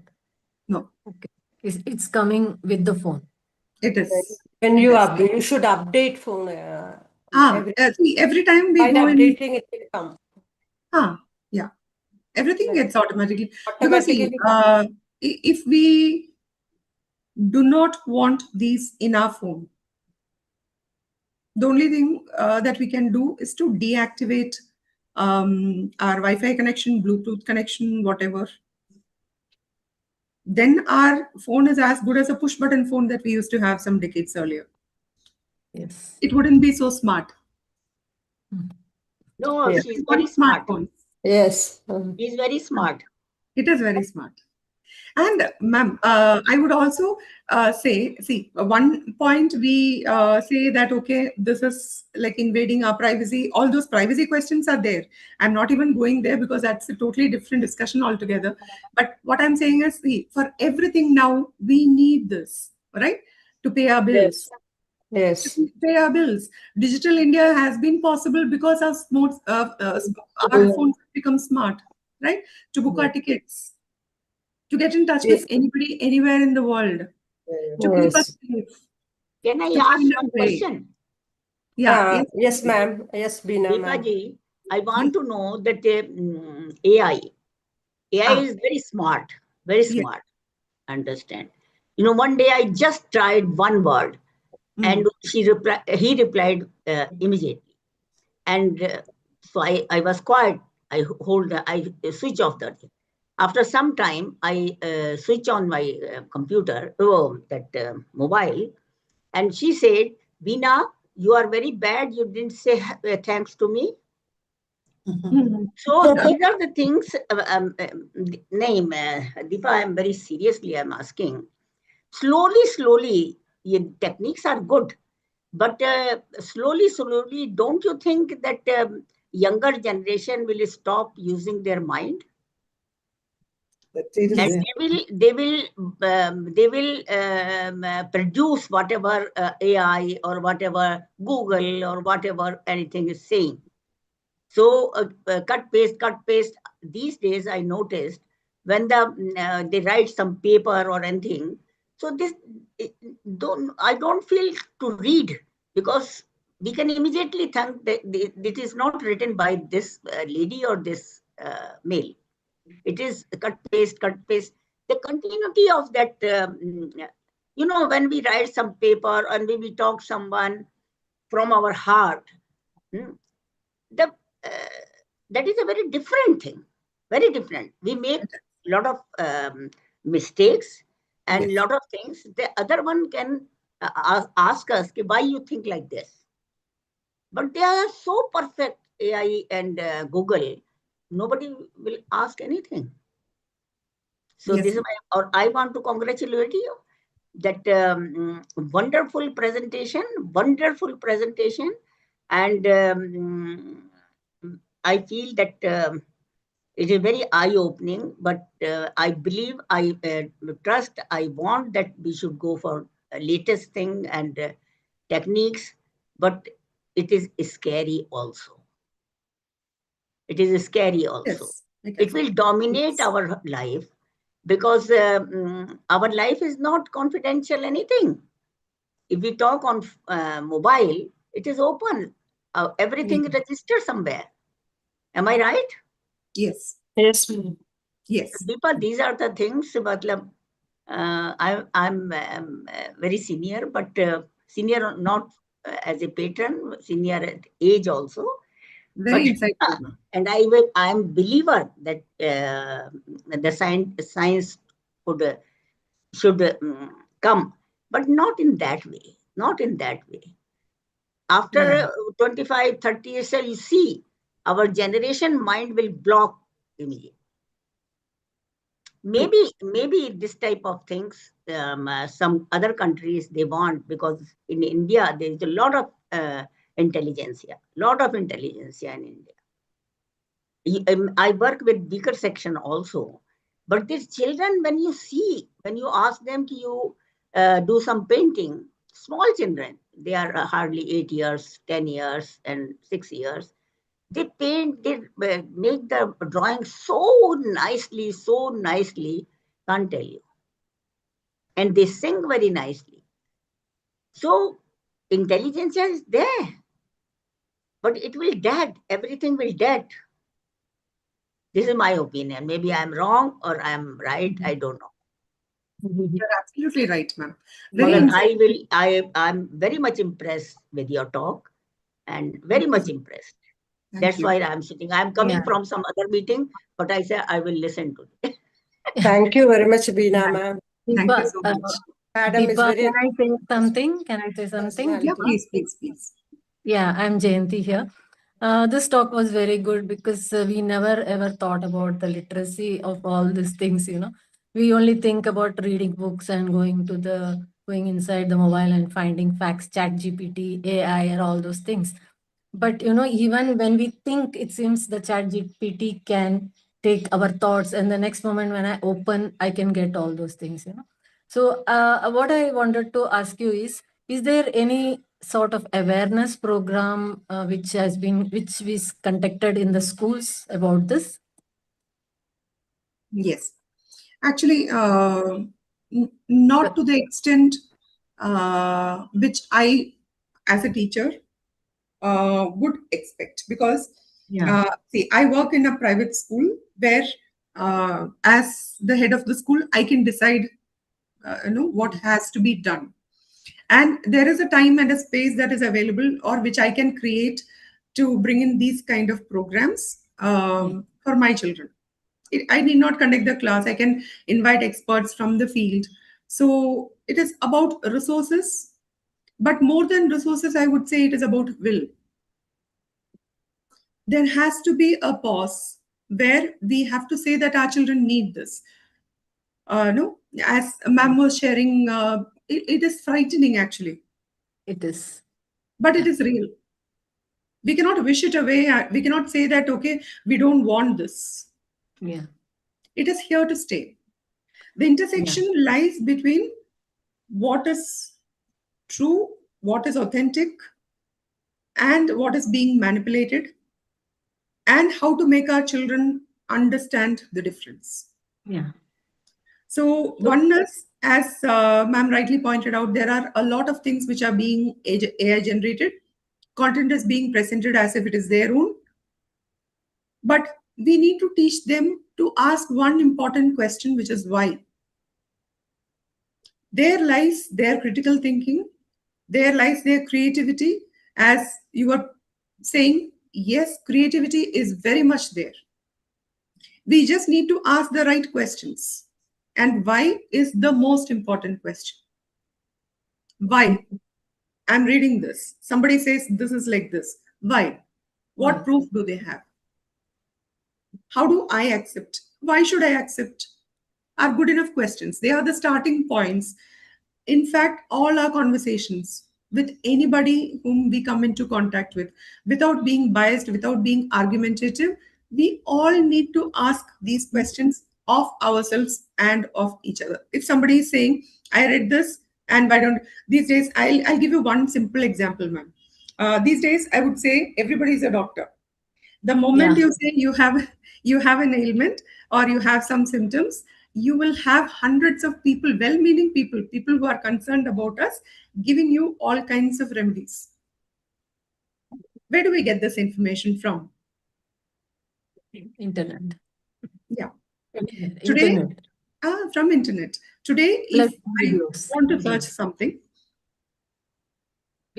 No. Okay. It's coming with the phone. It is. When you update, you should update phone. Every time we While go in. updating, it will come. Yeah. Everything gets automatically. Automatically. Because if we do not want these in our phone, the only thing that we can do is to deactivate our Wi-Fi connection, Bluetooth connection, whatever. Then our phone is as good as a push button phone that we used to have some decades earlier. Yes. It wouldn't be so smart. No, Yeah. she's very smart. Yes. She's very smart. It is very smart. And ma'am, I would also say, one point we say that, okay, this is like invading our privacy. All those privacy questions are there. I'm not even going there because that's a totally different discussion altogether. But what I'm saying is, see, for everything now, we need this, right? To pay our bills. Yes. To pay our bills. Digital India has been possible because our phones become smart, right? To book our tickets, to get in touch with anybody, anywhere in the world, to keep us safe. Can I To ask find one a way. question? Yeah. Yes, ma'am. Yes, Beena, Deepa ma'am. ji, I want to know that AI is very smart, very Yeah. smart. Understand? One day I just tried one word, and he replied immediately. And so I was quiet. I switch off the thing. After some time, I switch on my computer, that mobile, and she said Veena, you are very bad. You didn't say thanks to me. So these are the things. Deepa, I'm very seriously. I'm asking. Slowly, your techniques are good, but slowly, don't you think that younger generation will stop using their mind? That it is And there. they will produce whatever AI or whatever Google or whatever anything is saying. So cut paste. These days I noticed when they write some paper or anything. So I don't feel to read, because we can immediately think that it is not written by this lady or this male. It is cut paste. The continuity of that, when we write some paper and when we talk someone from our heart, the that is a very different thing. Very different. We make a lot of mistakes and a lot of things. The other one can ask us, why you think like this? But they are so perfect, AI and Google. Nobody will ask anything. So this is I want to congratulate you that wonderful presentation, and I feel that it is very eye-opening. But I believe, I trust, I want that we should go for latest thing and techniques. But it is scary also. It is scary also. It will dominate our life. Because our life is not confidential anything. If we talk on mobile, it is open. Everything registered somewhere. Am I right? Yes. Yes. Yes. Deepa, these are the things. I'm very senior, but senior not as a patron, senior at age also. Very insightful. And I am believer that the science should come, but not in that way. Not in that way. After 25, 30 years, you see, our generation mind will block immediately. Maybe this type of things, some other countries they want, because in India there is a lot of intelligentsia in India. I work with weaker section also, but these children, when you ask them to do some painting, small children, they are hardly 8 years, 10 years, and 6 years. They paint, they make the drawing so nicely, can't tell you. And they sing very nicely. So intelligence is there, but it will dead. Everything will dead. This is my opinion. Maybe I'm wrong or I'm right. I don't know. You're absolutely right, ma'am. I'm very much impressed with your talk, and very much impressed. That's why I'm sitting. I'm coming from some other meeting, but I said I will listen to it. Thank you very much, Veena, ma'am. Thank you so much. Madam is Deepa, very. can I say something? Can I say something? Yeah, please. Yeah, I'm Jayanti here. This talk was very good because we never ever thought about the literacy of all these things, We only think about reading books and going inside the mobile and finding facts, chat GPT, AI, and all those things. But even when we think, it seems the chat GPT can take our thoughts, and the next moment when I open, I can get all those things, So what I wanted to ask you is there any sort of awareness program which was conducted in the schools about this? Yes. Actually, not to the extent which I, as a teacher, would expect. Because, see, I work in a private school where, as the head of the school, I can decide, what has to be done. And there is a time and a space that is available, or which I can create to bring in these kind of programs for my children. I need not conduct the class. I can invite experts from the field. So it is about resources, But more than resources, I would say it is about will. There has to be a pause where we have to say that our children need this. No, as ma'am was sharing, it is frightening actually, It is. but it is real. We cannot wish it away. We cannot say that, okay, we don't want this. Yeah. It is here to stay. The intersection lies between what is true, what is authentic, and what is being manipulated, and how to make our children understand the difference. Yeah. So oneness, as ma'am rightly pointed out, there are a lot of things which are being AI generated. Content is being presented as if it is their own. But we need to teach them to ask one important question, which is why. There lies their critical thinking, there lies their creativity. As you were saying, yes, creativity is very much there. We just need to ask the right questions. And why is the most important question. Why? I'm reading this. Somebody says this is like this. Why? What proof do they have? How do I accept? Why should I accept? Are good enough questions. They are the starting points. In fact, all our conversations with anybody whom we come into contact with, without being biased, without being argumentative, we all need to ask these questions of ourselves and of each other. If somebody is saying, I read this, and why don't these days, I'll give you one simple example, ma'am. These days, I would say everybody is a doctor. The moment you say you have an ailment or you have some symptoms, you will have hundreds of people, well-meaning people who are concerned about us, giving you all kinds of remedies. Where do we get this information from? Internet. Yeah. Internet. Today, from internet. Today, if I want to search something,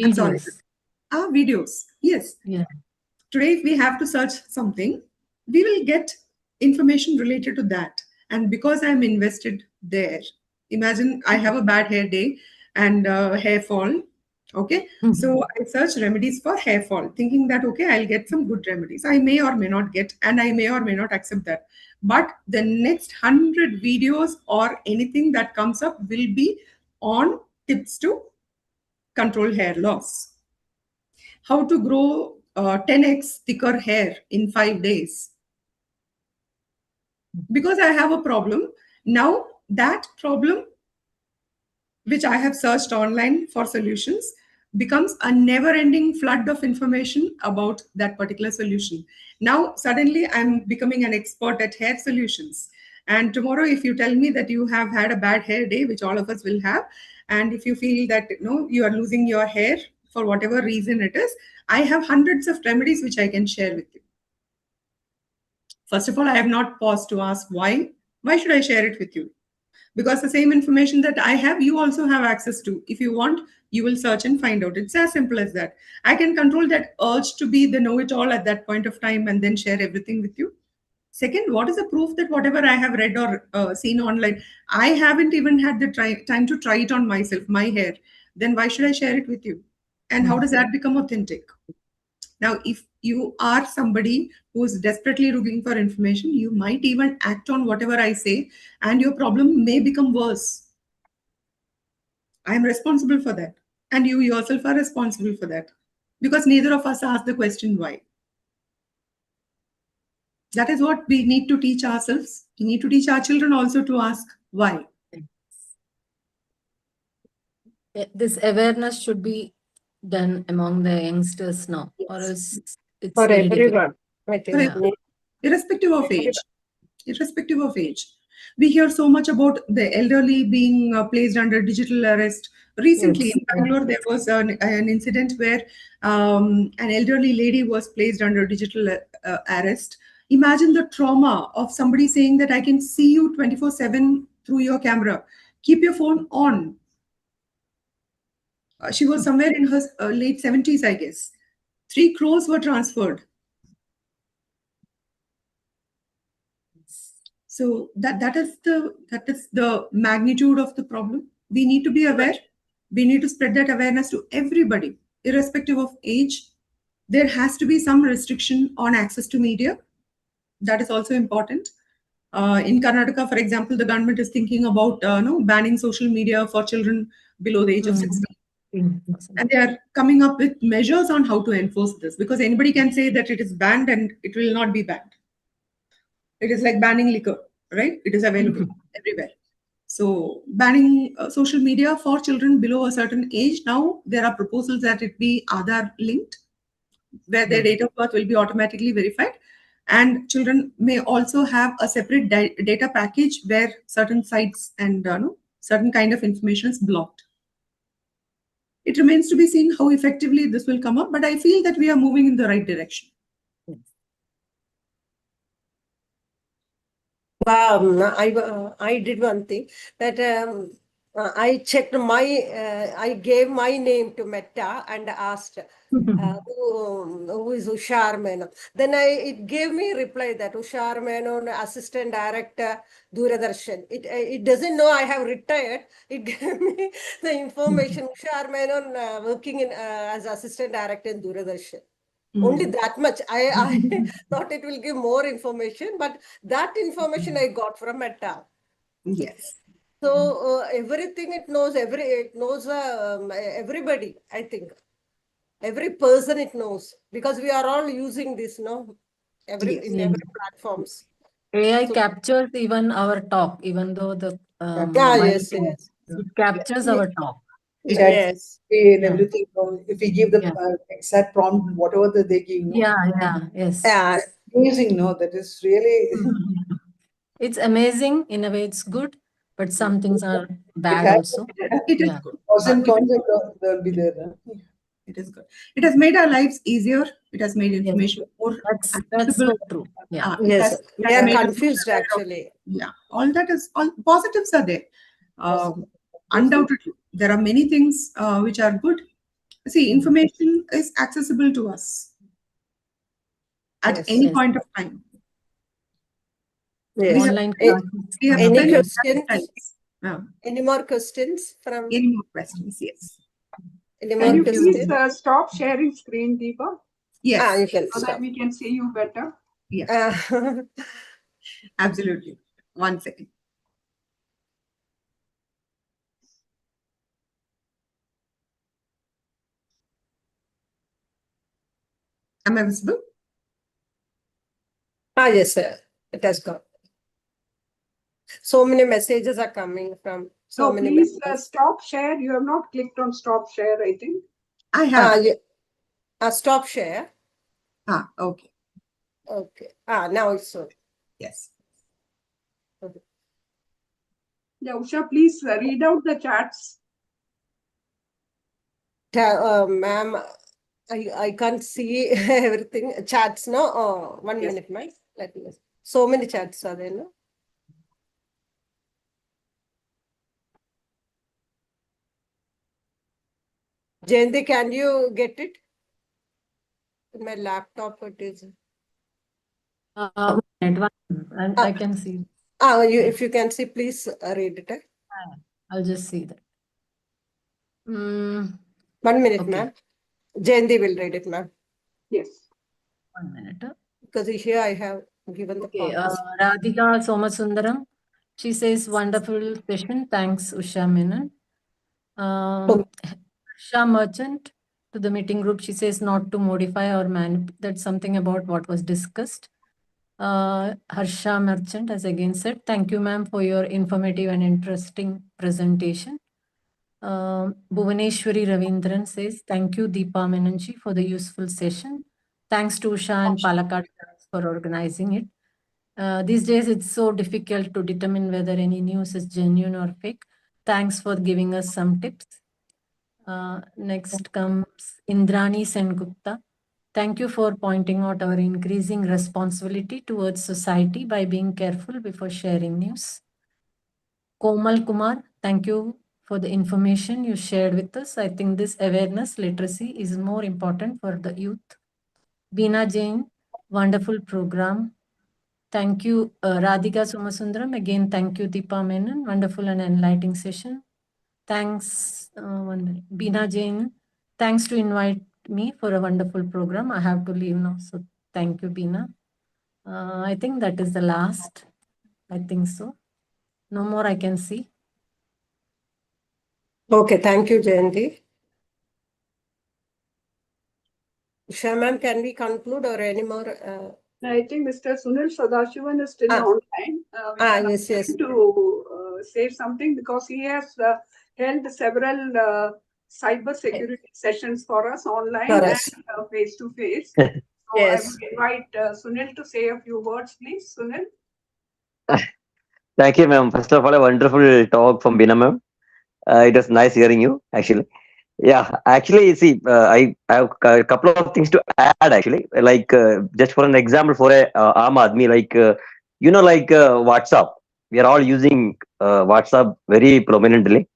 I'm sorry. Videos. Yes. Yeah. Today, if we have to search something, we will get information related to that. And because I'm invested there, imagine I have a bad hair day and hair fall. Okay. So I search remedies for hair fall, thinking that, okay, I'll get some good remedies. I may or may not get, and I may or may not accept that. But the next 100 videos or anything that comes up will be on tips to control hair loss. How to grow 10x thicker hair in 5 days. Because I have a problem, now that problem, which I have searched online for solutions, becomes a never-ending flood of information about that particular solution. Now, suddenly, I'm becoming an expert at hair solutions. And tomorrow, if you tell me that you have had a bad hair day, which all of us will have, and if you feel that you are losing your hair for whatever reason it is, I have hundreds of remedies which I can share with you. First of all, I have not paused to ask why. Why should I share it with you? Because the same information that I have, you also have access to. If you want, you will search and find out. It's as simple as that. I can control that urge to be the know-it-all at that point of time and then share everything with you. Second, what is the proof that whatever I have read or seen online, I haven't even had the time to try it on myself, my hair. Then why should I share it with you? And how does that become authentic? Now, if you are somebody who is desperately looking for information, you might even act on whatever I say, and your problem may become worse. I am responsible for that. And you yourself are responsible for that. Because neither of us asked the question why. That is what we need to teach ourselves. We need to teach our children also to ask why. This awareness should be done among the youngsters now, or else it's For very everyone, I think. Yeah. Irrespective of age. Irrespective of age. We hear so much about the elderly being placed under digital arrest. Recently in Bangalore, there was an incident where an elderly lady was placed under digital arrest. Imagine the trauma of somebody saying that I can see you 24/7 through your camera. Keep your phone on. She was somewhere in her late 70s, I guess. 3 crores were transferred. So that is the magnitude of the problem. We need to be aware. We need to spread that awareness to everybody, irrespective of age. There has to be some restriction on access to media. That is also important. In Karnataka, for example, the government is thinking about banning social media for children below the age of 16. And they are coming up with measures on how to enforce this, because anybody can say that it is banned and it will not be banned. It is like banning liquor, right? It is available everywhere. So banning social media for children below a certain age, now there are proposals that it be Aadhaar linked, where their date of birth will be automatically verified. And children may also have a separate data package where certain sites and certain kind of information is blocked. It remains to be seen how effectively this will come up, but I feel that we are moving in the right direction. I did one thing that I checked I gave my name to Meta and asked who is Ushar Menon. Then it gave me a reply that Ushar Menon, Assistant Director, Doordarshan. It doesn't know I have retired. It gave me the information. Ushar Menon working as Assistant Director in Doordarshan. Only that much. I thought it will give more information, but that information I got from Meta. Yes. So everything it knows, everybody, I think. Every person it knows, because we are all using this, no? In every platforms. AI captures even our talk, even though the Yes. it captures our talk. Yes. And Yeah. everything. If we give the exact prompt, whatever that they give, no? Yes. Amazing, no? That is really. It's amazing in a way. It's good, but some things are bad has- also. It is good. Pros and cons, they'll be there. No? It is good. It has made our lives easier. It has made information more That's accessible. so true. Yeah. Yes. We are made us confused aware of- actually. Yeah, all positives are there. Undoubtedly, there are many things which are good. See, information is accessible to us at any point of time. Yes. Online Eh, classes. We have Any spent questions? times. Yeah. Any more questions from? Any more questions? Yes. Any Can more you questions? please stop sharing screen, Deepa, Yes. You can so that stop. we can see you better? Absolutely. 1 second. Am I visible? Yes, sir. It has gone. So many messages are coming from so many please members. stop share. You have not clicked on stop share, I think. I have. Stop share. Okay. Okay. Now it's so. Yes. Okay. Yeah, Usha, please read out the chats. Ma'am, I can't see everything. Chats, no? 1 minute, ma'am. Let me. So many chats are there, no? Jayanti, can you get it? In my laptop, it is. 1 minute, I can see. If you can see, please read it. I'll just see that. 1 minute, Okay. ma'am. Jayanti will read it, ma'am. Yes. 1 minute. Because here I have given the parts. Radhika Somasundaram. She says, wonderful session. Thanks, Usha Menon. Harsha Merchant to the meeting group. She says not to modify or manipulate. That's something about what was discussed. Harsha Merchant has again said, thank you, ma'am, for your informative and interesting presentation. Bhuvaneshwari Ravindran says, thank you, Deepa Menonji, for the useful session. Thanks to Usha and Palakkad for organizing it. These days, it's so difficult to determine whether any news is genuine or fake. Thanks for giving us some tips. Next comes Indrani Sengupta. Thank you for pointing out our increasing responsibility towards society by being careful before sharing news. Komal Kumar, thank you for the information you shared with us. I think this awareness literacy is more important for the youth. Veena Jain, wonderful program. Thank you, Radhika Somasundaram. Again, thank you, Deepa Menon. Wonderful and enlightening session. Thanks, one minute. Beena Jain, thanks to invite me for a wonderful program. I have to leave now, so thank you, Beena. I think that is the last. I think so. No more I can see. Okay, thank you, Jayanti. Usha ma'am, can we conclude or any more? I think Mr. Sunil Sadashivan is still online. We can Yes, ask him yes. to say something because he has held several cyber security sessions for us online and face to face. So I Yes. would invite Sunil to say a few words, please. Sunil. Thank you, ma'am. First of all, a wonderful talk from Bina, ma'am. It was nice hearing you, actually. Yeah, actually, see, I have a couple of things to add, actually. Like, just for an example, for a Aam Aadmi, like, like WhatsApp. We are all using WhatsApp very prominently.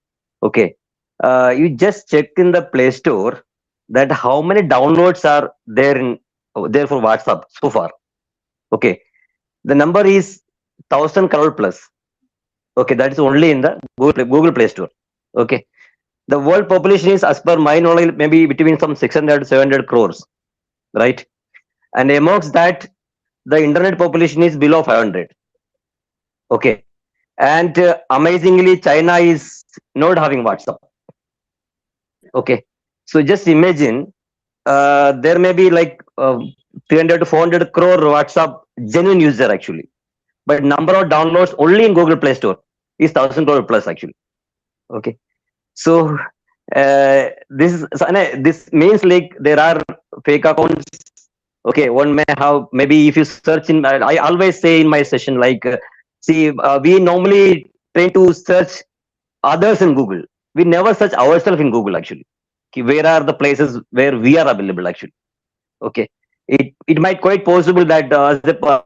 Okay. You just check in the Play Store that how many downloads are there for WhatsApp so far. Okay. The number is 1,000 crore plus. Okay, that is only in the Google Play Store. Okay, the world population is, as per my knowledge, maybe between some 600 to 700 crores, right? And amongst that, the internet population is below 500. Okay, and amazingly, China is not having WhatsApp. Okay, so just imagine there may be like 300 to 400 crore WhatsApp genuine user actually, but number of downloads only in Google Play Store is 1,000 crore plus actually. Okay, so this means like there are fake accounts. Okay, one may have, maybe if you search in, I always say in my session, like see, we normally try to search others in Google. We never search ourselves in Google actually. Okay, where are the places where we are available actually? Okay, it might quite possible that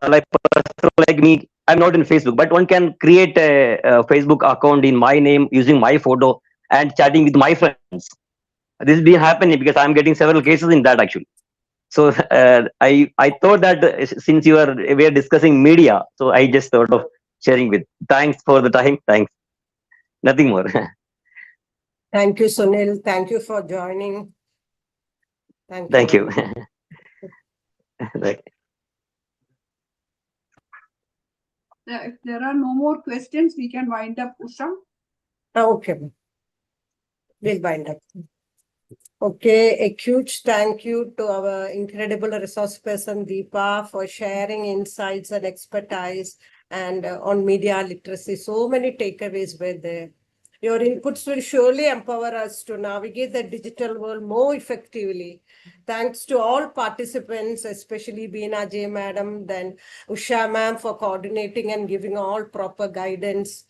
like person like me, I'm not in Facebook, but one can create a Facebook account in my name using my photo and chatting with my friends. This is been happening because I'm getting several cases in that actually. So I thought that since we are discussing media, so I just thought of sharing with. Thanks for the time. Thanks. Nothing more. Thank you, Sunil. Thank you for joining. Thank you. Right. If there are no more questions, we can wind up, Usha. Okay. We'll wind up. Okay, a huge thank you to our incredible resource person Deepa for sharing insights and expertise and on media literacy. So many takeaways were there. Your inputs will surely empower us to navigate the digital world more effectively. Thanks to all participants, especially Beena J. Madam, then Usha Ma'am for coordinating and giving all proper guidance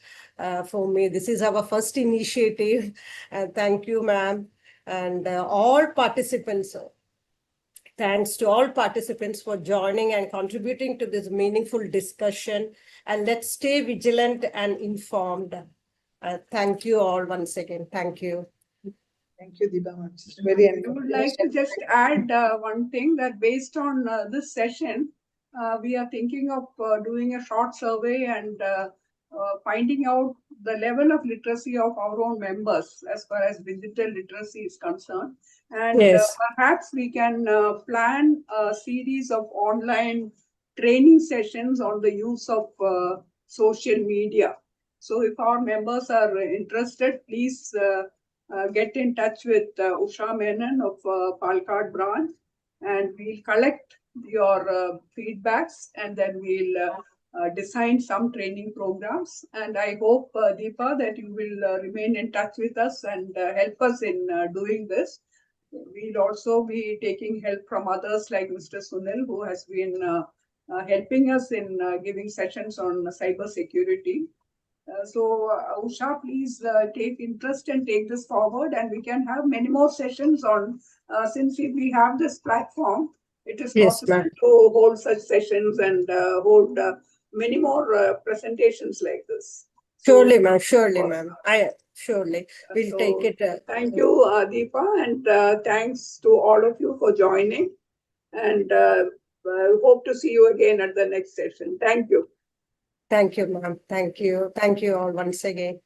for me. This is our first initiative. Thank you, ma'am. And all participants, thanks to all participants for joining and contributing to this meaningful discussion. And let's stay vigilant and informed. Thank you all once again. Thank you. Thank you, Deepa. Very I would like to just add one thing that based on this session, we are thinking of doing a short survey and finding out the level of literacy of our own members as far as digital literacy is concerned. And perhaps we can plan a series of online training sessions on the use of social media. So if our members are interested, please get in touch with Usha Menon of Palakkad branch, and we'll collect your feedbacks, and then we'll design some training programs. And I hope, Deepa, that you will remain in touch with us and help us in doing this. We'll also be taking help from others like Mr. Sunil, who has been helping us in giving sessions on cyber security. Usha, please take interest and take this forward, and we can have many more sessions on, since we have this platform, it is possible to hold such sessions and hold many more presentations like this. Surely, ma'am. Surely, ma'am. Surely. We'll take it. Thank you, Deepa, and thanks to all of you for joining. And hope to see you again at the next session. Thank you. Thank you, ma'am. Thank you. Thank you all once again.